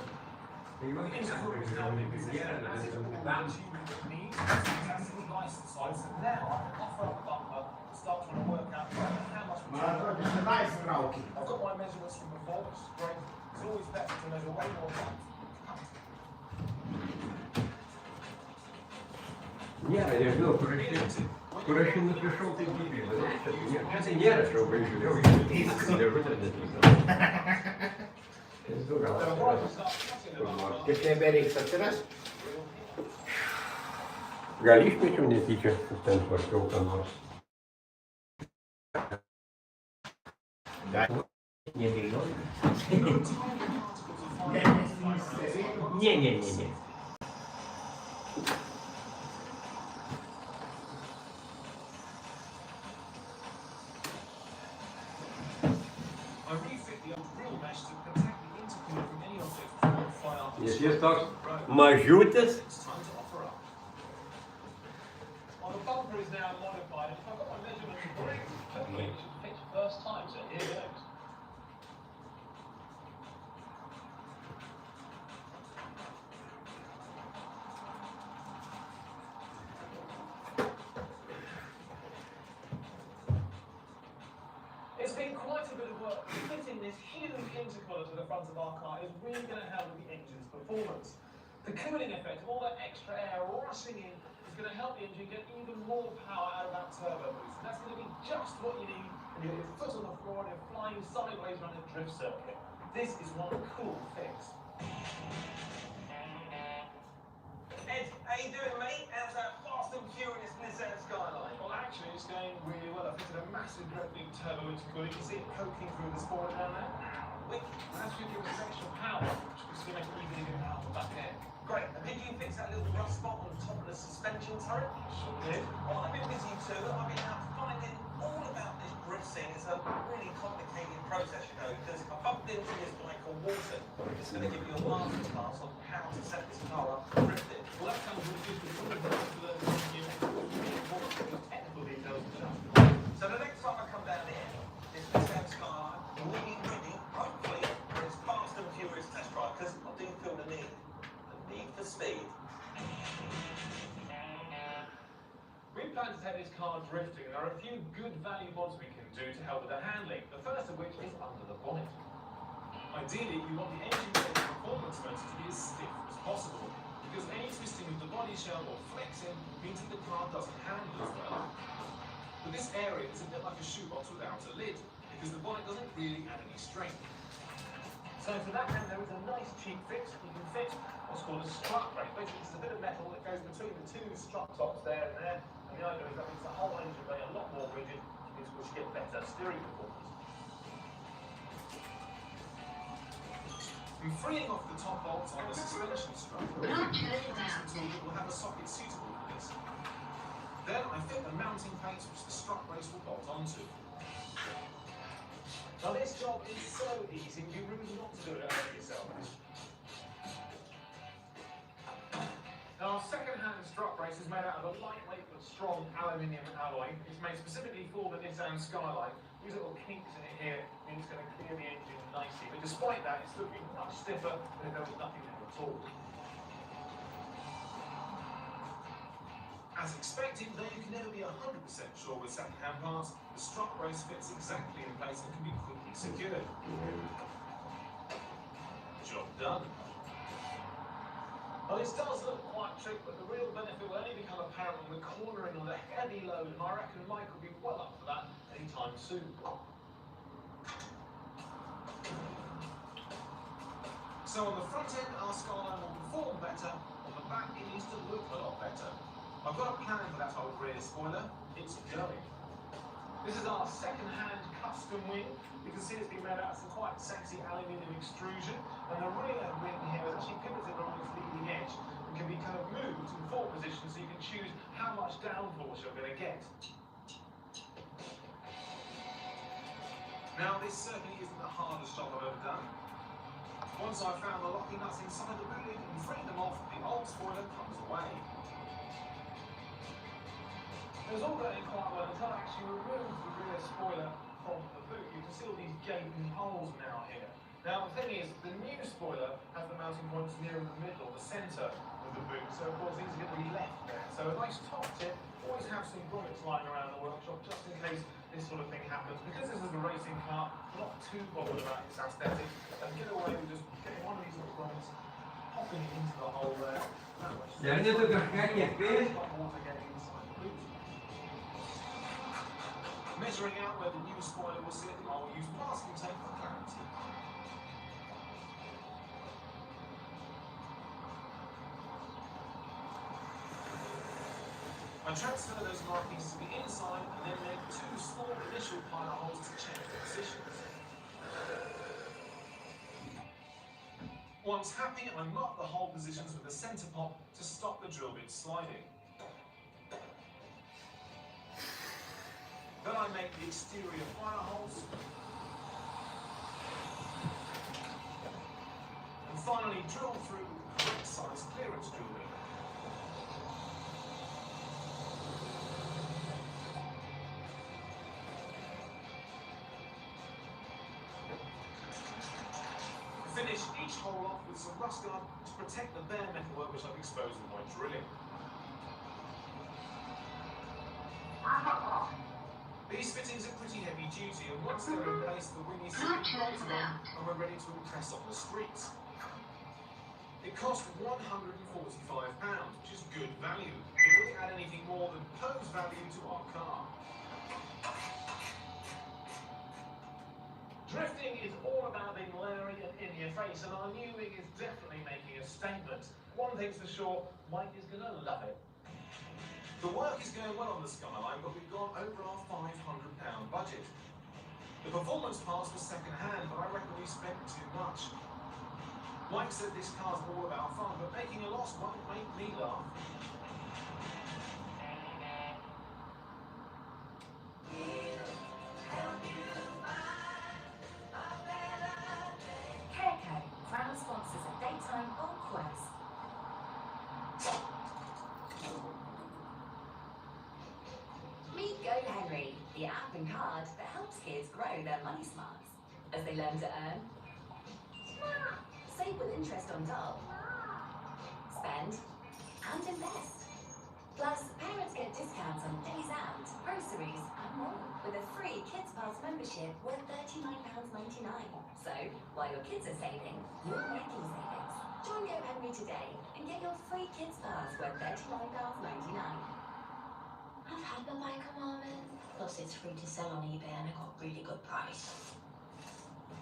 Tai man The intercooler is now in position as if all the machinery that needs fantastic license sites, and now I can offer up the bumper and start trying to work out how much Man atrodo, tenais traukė. I've got my measurements from before, which is great. It's always better to measure way more times. Nėra, nežinau, kur aš jį nupišau, tai gyvybė. Tai nėra, aš jau žiūrėjau, iš dėžutės netikau. Tai gal atsirasiu kur nors. Tik nebereiks atsirast. Gal išmečiau netyčia, ten tvarkiau ką nors. Nebejoju. Ne. I refit the old grill mesh to protect the intercooler from any objects that might fly up and Jis strike toks the road. mažutis. It's time to offer up. Well, the bumper is now modified, and if I've got my measurements correct, hopefully it should fit first time, so here goes. work, fitting this huge intercooler to the front of our car is really going to help with the engine's performance. The cooling effect of all that extra air rushing in is going to help the engine get even more power out of that turbo boost. And that's going to be just what you need when you get your foot on the floor and you're flying sideways around a drift circuit. This is one cool fix. Ed, how you doing, mate? How's that fast and furious Nissan Skyline? Well, actually, it's going really well. I've fitted a massive, great big turbo intercooler. You can see it poking through the spoiler down there. Wicked. That's going to give us extra power, which is going to make it easy to get out of the back end. Great. And did you fix that little rust spot on top of the suspension turret? Sure did. Well, I've been busy too. I've been out finding all about this drift scene. It's a really complicated process, you know, because if I bumped into this guy called Walton, it's going to give you a masterclass on how to set this car up and drift it. Well, that sounds really good. We're going to have to learn new technical details. So the next time I come down here, this Nissan Skyline will be ready, hopefully, for its fast and furious test drive, because I do feel the need for speed. We plan to take this car drifting, and there are a few good value mods we can do to help with the handling, the first of which is under the bonnet. Ideally, you want the engine performance motor to be as stiff as possible, because any twisting of the body shell or flexing means that the car doesn't handle as well. But this area is a bit like a shoebox without a lid, because the bonnet doesn't really add any strength. So for that end, there is a nice cheap fix. You can fit what's called a strut brace. Basically, it's a bit of metal that goes between the two strut tops there and there. And the idea is that makes the whole engine bay a lot more rigid, which get better steering performance. And freeing off the top bolts on the suspension strut, will have a socket suitable for this. Then I fit the mounting plates which the strut brace will bolt onto. Now this job is so easy, you really want to do it over yourself. Now our second-hand strut brace is made out of a lightweight but strong aluminium alloy. It's made specifically for the Nissan Skyline. These little kinks in it here mean it's going to clear the engine nicely. But despite that, it's looking much stiffer than if there was nothing there at all. As expected, though you can never be 100% sure with second-hand parts, the strut brace fits exactly in place and can be quickly secured. Job done. Well, this does look quite tricky, but the real benefit will only become apparent when we're cornering on a heavy load, and I reckon Mike will be well up for that anytime soon. So on the front end, our Skyline will perform better. On the back, it needs to look a lot better. I've got a plan for that old rear spoiler. It's going. This is our second-hand custom wing. You can see it's been made out of some quite sexy aluminium extrusion, and the rear wing here is actually pivoted on its leading edge and can be kind of moved in 4 positions so you can choose how much downforce you're going to get. Now, this certainly isn't the hardest job I've ever done. Once I've found the locking nuts inside the boot lid and freed them off, the old spoiler comes away. It was all going quite well until I actually removed the rear spoiler from the boot. You can see all these gaping holes now here. Now the thing is, the new spoiler has the mounting points near in the middle, the centre of the boot, so of course these are going to be left there. So a nice top tip, always have some grommets lying around the workshop just in case this sort of thing happens. Because this is a racing car, I'm not too bothered about its aesthetics, and get away with just getting one of these little grommets, popping it into the hole there. That way. Measuring out where the new spoiler will sit, I will use masking tape for clarity. I transfer those markings to the inside and then make 2 small initial pilot holes to check the positions. Once happy, I mark the hole positions with a centre pop to stop the drill bit sliding. Then I make the exterior fire holes. And finally drill through with the correct size clearance drill bit. Finish each hole off with some rust guard to protect the bare metalwork which I've exposed with my drilling. These fittings Prices are pretty heavy duty, and once they're in place, the wing is bolted on, and we're ready to impress on the streets. It cost £145, which is good value. But will it add anything more than pose value to our car? Drifting is all about being leery and in your face, and our new wing is definitely making a statement. One thing's for sure, Mike is going to love it. The work is going well on the Skyline, but we've gone over our £500 budget. The performance parts were second hand, but I reckon we spent too much. Mike said this car's all about fun, but making a loss won't make me laugh. Hairco, proud sponsors of Daytime on Quest. Meet Go Henry, the app and card that helps kids grow their money smarts as they learn to earn, save with interest on top, spend, and invest. Plus, parents get discounts on days out, groceries, and more with a free Kids Pass membership worth £39.99. So, while your kids are saving, you're making savings. Join Go Henry today and get your free Kids Pass worth £39.99. I've had the Michael Marvin. Plus it's free to sell on eBay and I got a really good price.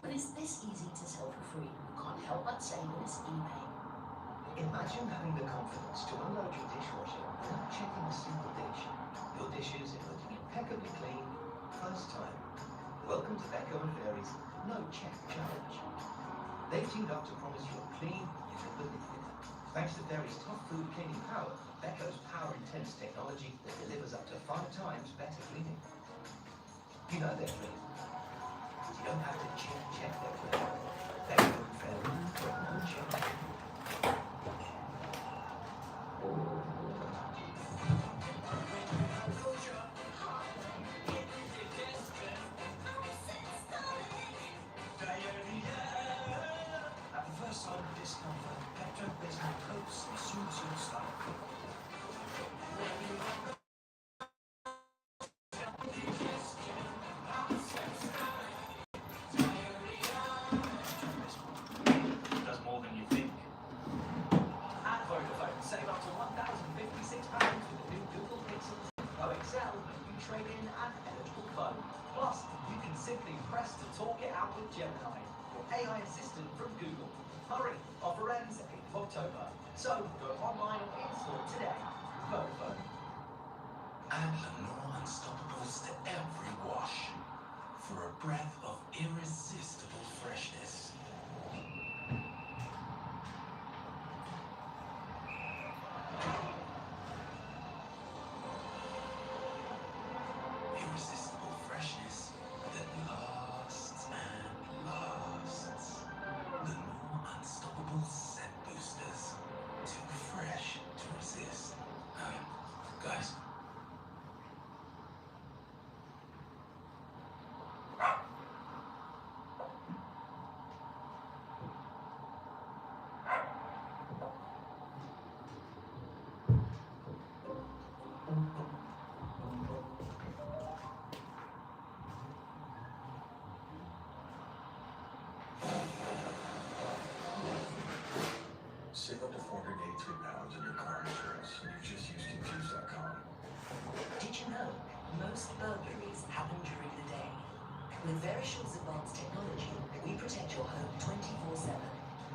When it's this easy to sell for free, you can't help but say when it's eBay. Imagine having the confidence to unload your dishwasher without checking a single dish. Your dishes are looking impeccably clean, first time. Welcome to Becco and Fairy's No Check Challenge. They've teamed up to promise you a clean you can believe it. Thanks to Fairy's tough food cleaning power, Becco's power-intense technology that delivers up to 5 times better cleaning. You know they're clean. You don't have to check their clean. Becco and Fairy, no check. At the first sign of discomfort, Pepto-Bismol coats and soothes your stomach. Does more than you think. At Vodafone, save up to £1,056 with the new Google Pixel OXL when you trade in an eligible phone. Plus, you can simply press to talk it out with Gemini, your AI assistant from Google. Hurry, offer ends 8th of October. So, go online or in-store today. Vodafone. Add Lenore Unstoppables to every wash for a breath of irresistible freshness. Irresistible freshness that lasts and lasts. Lenore Unstoppable Scent Boosters. Too fresh to resist. Guys. Save up to £483 in your car insurance. You just use Confused.com. Did you know most burglaries happen during the day? With Verishiel's advanced technology, we protect your home 24/7.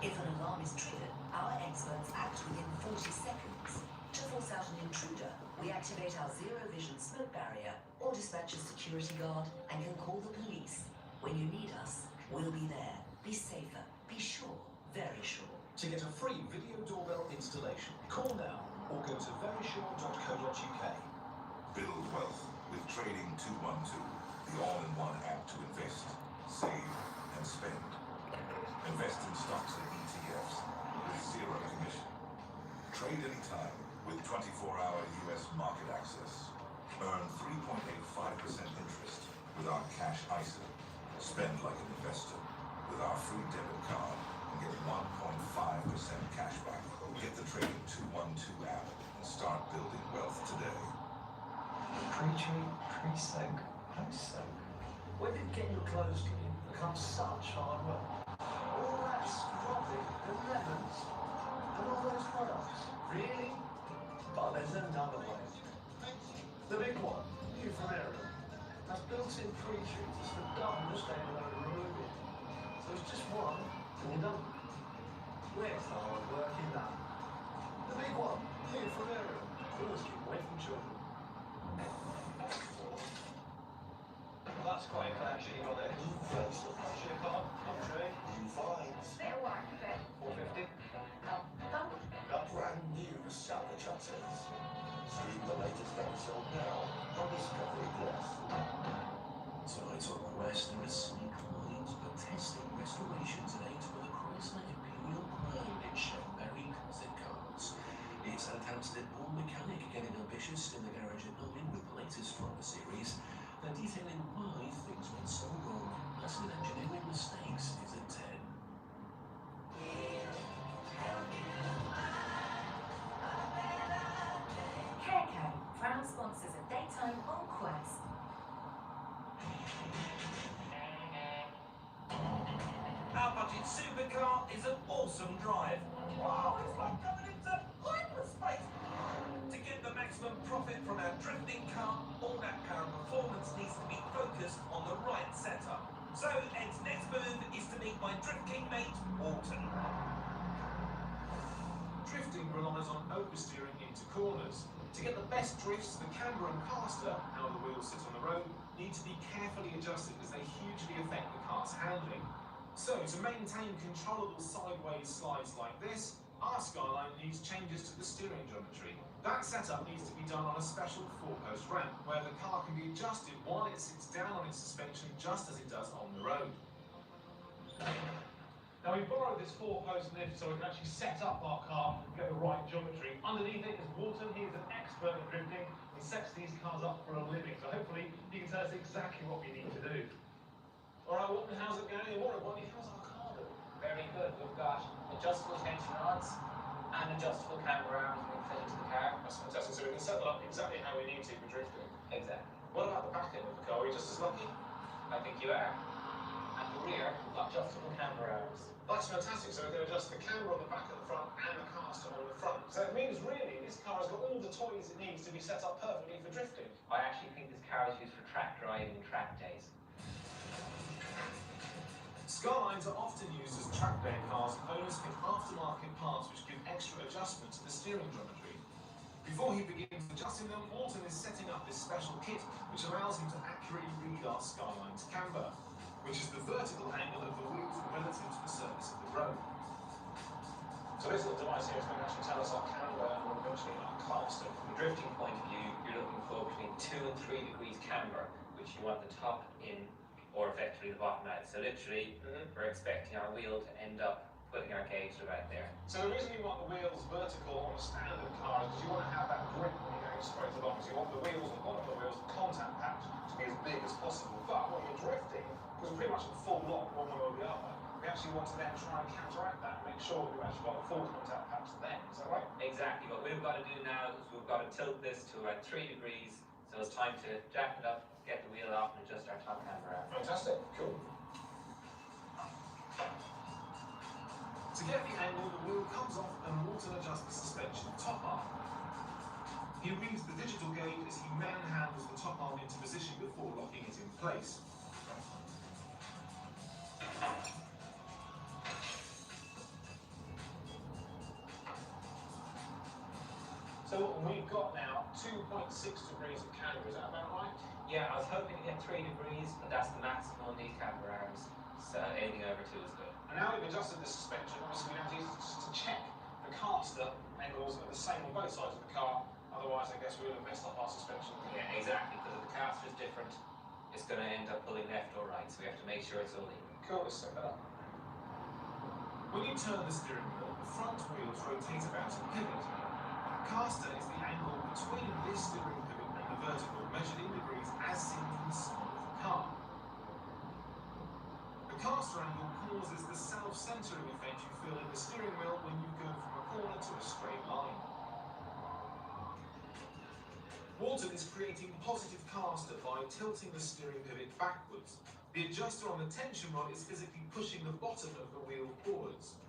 If an alarm is triggered, our experts act within 40 seconds. To force out an intruder, we activate our zero-vision smoke barrier or dispatch a security guard and can call the police. When you need us, we'll be there. Be safer. Be sure. Very sure. To get a free video doorbell installation, call now or go to verysure.co.uk. Build wealth with Trading 212, the all-in-one app to invest, save, and spend. Invest in stocks and ETFs with zero commission. Trade anytime with 24-hour US market access. Earn 3.85% interest with our cash ISA. Spend like an investor with our free debit card and get 1.5% cash back. Get the Trading 212 app and start building wealth today. Pre-treat, pre-soak, So, when did getting your clothes clean become such hard work? All that scrubbing and lemons and all those products. Really? But there's another way. The big one, new from Ariel, has built-in pre-treatments for double the stain load and removing. So it's just one, and you're done. Where's the hard work in that? The big one, new from Ariel. Always keep away from children. That's quite a collection you got there. Sugar card, country. New finds. Bit of work, but 450. done. A brand new Salvage Hunters. Stream the latest episode now on Discovery Plus. Tonight on the West, there is Sonic Lines for testing restorations and aids for the Chrysler Imperial Crown in Shenberry Classic Cars. It's Ant Hampstead-born mechanic getting ambitious in the garage at 9 with the latest from the series. They're detailing why things went so wrong. Massive engineering mistakes is at 10. Hairco, proud sponsors of Daytime on Quest. Our budget supercar is an awesome drive. Wow, it's like going into hyperspace. To get the maximum profit from our drifting car, all that power and performance needs to be focused on the right setup. So Ed's next move is to meet my Drift King mate, Walton. Drifting relies on oversteering into corners. To get the best drifts, the camber and caster, how the wheels sit on the road, need to be carefully adjusted as they hugely affect the car's handling. So, to maintain controllable sideways slides like this, our Skyline needs changes to the steering geometry. That setup needs to be done on a special 4-post ramp, where the car can be adjusted while it sits down on its suspension just as it does on the road. Now we borrowed this 4-post lift so we can actually set up our car and get the right geometry. Underneath it is Walton. He is an expert at drifting and sets these cars up for a living. So hopefully he can tell us exactly what we need to do. All right, Walton, how's it going? What how's our car doing? Very good. We've got adjustable tension rods and adjustable camber arms being fitted to the car. That's fantastic. So we can set that up exactly how we need to for drifting. Exactly. What about the back end of the car? Are we just as lucky? I think you are. At the rear, we've got adjustable camber arms. That's fantastic. So we can adjust the camera on the back of the front and the caster on the front. So it means really this car has got all the toys it needs to be set up perfectly for drifting. I actually think this car is used for track driving and track days. Skylines are often used as track day cars, and owners fit aftermarket parts which give extra adjustment to the steering geometry. Before he begins adjusting them, Walton is setting up this special kit which allows him to accurately read our Skyline's camber, which is the vertical angle of the wheels relative to the surface of the road. So this little device here is going to actually tell us our camber and eventually our caster. From a drifting point of view, you're looking for between 2 and 3 degrees camber, which you want the top in or effectively the bottom out. So literally, we're expecting our wheel to end up putting our gauge about there. So the reason you want the wheels vertical on a standard car is because you want to have that grip when you're going straight along. So you want the wheels on one of the wheels, the contact patch, to be as big as possible. But when you're drifting, because we're pretty much at full lock one way or the other, we actually want to then try and counteract that and make sure that we've actually got a full contact patch then. Is that right? Exactly. What we've got to do now is we've got to tilt this to about 3 degrees. So it's time to jack it up, get the wheel off, and adjust our top camber out. Fantastic. Cool. To get the angle, the wheel comes off and Walton adjusts the suspension top arm. He reads the digital gauge as he manhandles the top arm into position before locking it in place. So we've got now 2.6 degrees of camber, is that about right? Yeah, I was hoping to get 3 degrees, but that's the maximum on these camber arms. So anything over 2 is good. And now we've adjusted the suspension, obviously we have to use it just to check the caster angles are the same on both sides of the car. Otherwise, I guess we would have messed up our suspension. Yeah, exactly, because if the caster is different, it's going to end up pulling left or right, so we have to make sure it's all even. Cool, let's set that up. When you turn the steering wheel, the front wheels rotate about a pivot. Caster is the angle between this steering pivot and the vertical, measured in degrees as seen from the side of the car. The caster angle causes the self-centering effect you feel in the steering wheel when you go from a corner to a straight line. Walton is creating positive caster by tilting the steering pivot backwards. The adjuster on the tension rod is physically pushing the bottom of the wheel forwards.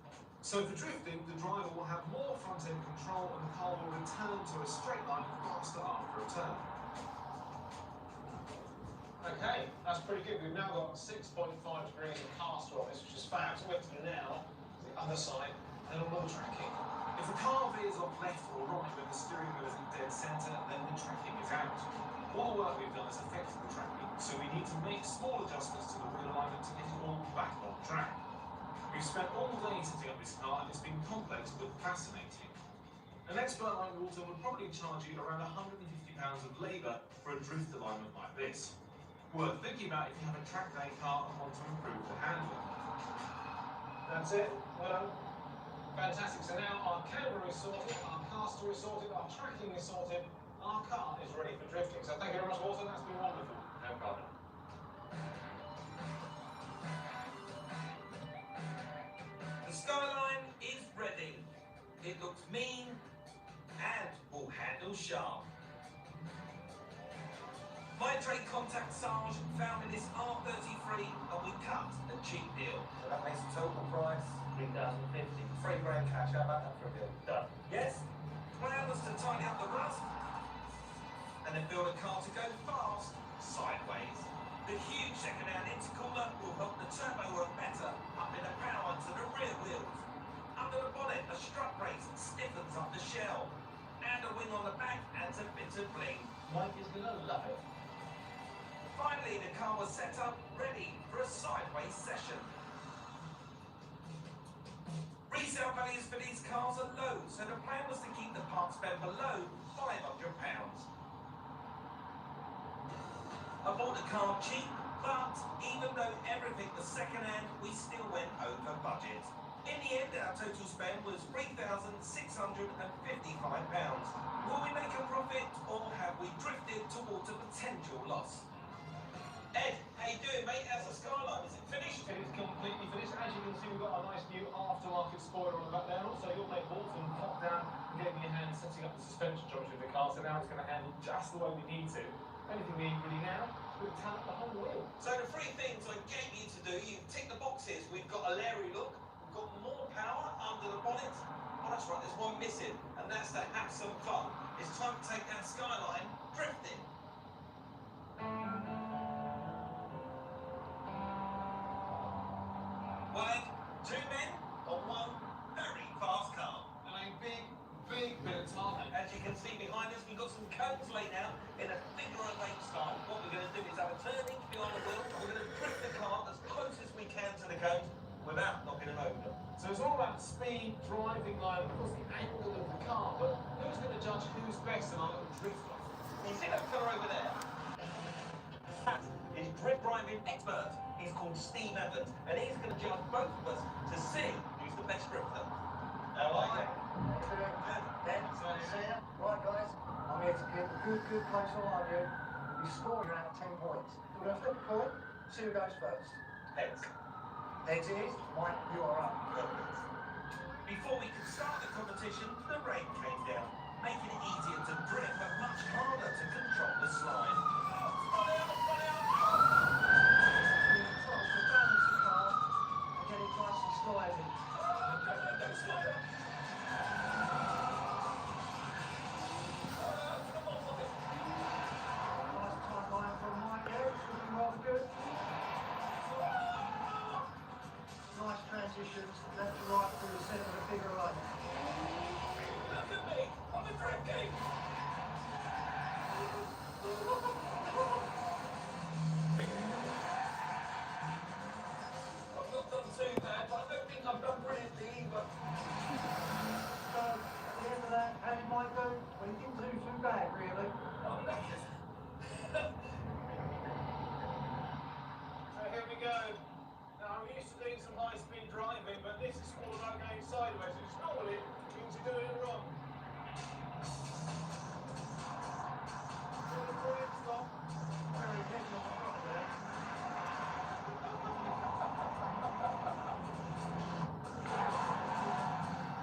So for drifting, the driver will have more front-end control and the car will return to a straight line faster after a turn. Okay, that's pretty good. We've now got 6.5 degrees of caster on this, which is fab. So we're to now the other side and a more tracking. If the car veers off left or right when the steering wheel is in dead centre, then the tracking is out. All the work we've done has affected the tracking, so we need to make small adjustments to the wheel alignment to get it all back on track. We've spent all day setting up this car and it's been complex but fascinating. An expert like Walton would probably charge you around £150 of labour for a drift alignment like this. Worth thinking about if you have a track day car and want to improve the handling. That's it. Well done. Fantastic. So now our camera is sorted, our caster is sorted, our tracking is sorted, our car is ready for drifting. So thank you very much, Walton. That's been wonderful. No problem. The Skyline is ready. It looks mean and will handle sharp. My trade contact Sarge found me this R33 and we cut a cheap deal. So that makes the total price 3,050. £3 cash, how about that for a deal? Done. Yes? Plan was to tidy up the rust and then build a car to go fast sideways. The huge second-hand intercooler will help the turbo work better up in the power to the rear wheels. Under the bonnet, a strut brace stiffens up the shell. And a wing on the back adds a bit of bling. Mike is going to love it. Finally, the car was set up, ready for a sideways session. Resale values for these cars are low, so the plan was to keep the parts spend below £500. I bought the car cheap, but even though everything was second-hand, we still went over budget. In the end, our total spend was £3,655. Will we make a profit, or have we drifted towards a potential loss? Ed, how you doing, mate? How's the Skyline? Is it finished? It is completely finished. As you can see, we've got a nice new aftermarket spoiler on the back there. And also, your mate Walton popped down and gave me a hand setting up the suspension geometry of the car, so now it's going to handle just the way we need to. Anything we need really now, we'll tell up the whole wheel. So the three things I gave you to do, you tick the boxes. We've got a Larry look, we've got more power under the bonnet. Oh, that's right, there's one missing, and that's to have some fun. It's time to take that Skyline drifting. One egg, two men, on one very fast car. And a big, big bit of tarmac. As you can see behind us, we've got some cones laid out in a figure-of-eight style. What we're going to do is have a turning behind the wheel. We're going to drift the car as close as we can to the cones without knocking them over. So it's all about speed, driving line, of course the angle of the car, but who's going to judge who's best in our little drift off? You see that fella over there? That is drift driving expert. He's called Steve Evans, and he's going to judge both of us to see who's the best drifter. How are you? Ben, see ya. Right, guys, I'm here to give a good close eye on you. You score, you're out of 10 points. We're going to flip a coin, see who goes first. Heads. Heads it is. Mike, you are up. Before we could start the competition, the rain came down, making it easier to drift, but much harder to control the slide. Spun out, spun out! You're trying to balance the car and get it nice and sliding. No slide. Nice tight line from Mike there. It's looking rather good. Nice transitions, left to right through the centre of the figure eight. Look at me! I'm a drifting! I've not done too bad, but I don't think I've done brilliantly either. So, at the end of that, how did Mike do? Well, he didn't do too bad, really. I'm knackered. So here we go. Now I'm used to doing some high-speed driving, but this is all about going sideways, which normally means you're doing it wrong. Stop. Very heavy on the front there.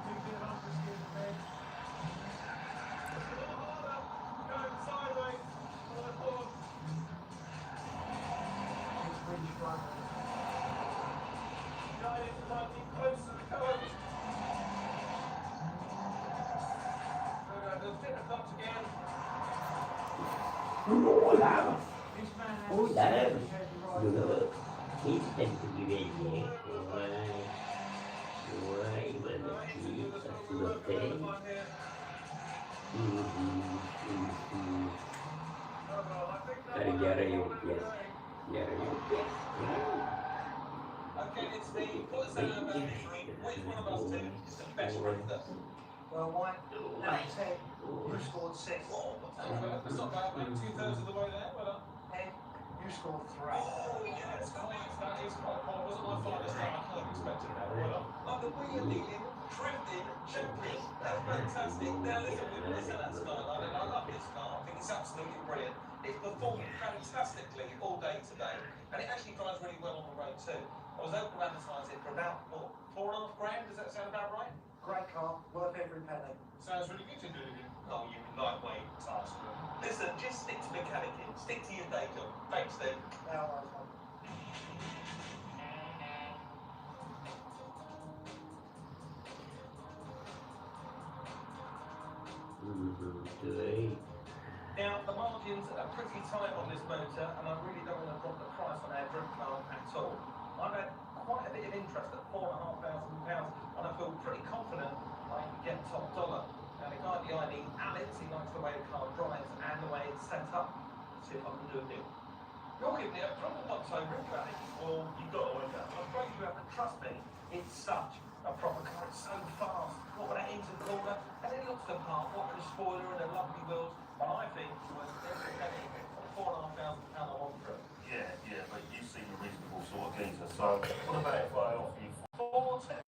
Big bit of understeer there. A little harder. Going sideways. flow. Guys, it might be close to the coast. They'll fit the cups again. Hola. This man has Hola. a Look, he's tempting you in here. Why, manatita, suerte. Yara yung yes. Yara yung yes. Okay, it's me. Put us down about this week. Which one of us two is the best drifter? Well, White, out of 10, you scored 6. Oh, that's not bad, mate. 2/3 of the way there. Well done. Ed, you scored 3. Oh, yeah, it's quite. That is quite poor. Wasn't my finest time. I kind of expected that. Well done. I'm the wheeling, drifting champion. That's fantastic. Now listen to that skyline. I love this car. I think it's absolutely brilliant. It's performed fantastically all day today, and it actually drives really well on the road too. I was able to advertise it for about what, $4.5 grand. Does that sound about right? Great car, worth every penny. Sounds really good to do. Oh, you lightweight tasker. Listen, just stick to mechanicking. Stick to your day job. Thanks, Steve. Now, I Great. Now, the margins are pretty tight on this motor, and I really don't want to drop the price on our drift car at all. I've had quite a bit of interest at £4,500, and I feel pretty confident I can get top dollar. Now, the guy behind me, Alex, he likes the way the car drives and the way it's set up. Let's see if I can do a deal. You're giving me a proper once over, Alex. Well, you've got to work out. I'm afraid you have to trust me. It's such a proper car. It's so fast. What with that into corner, and it looks the part. What with the spoiler and the lovely wheels. But I think it's worth every penny for £4,500 I want for it. Yeah, but you seem a reasonable sort of geezer, so what about if I offer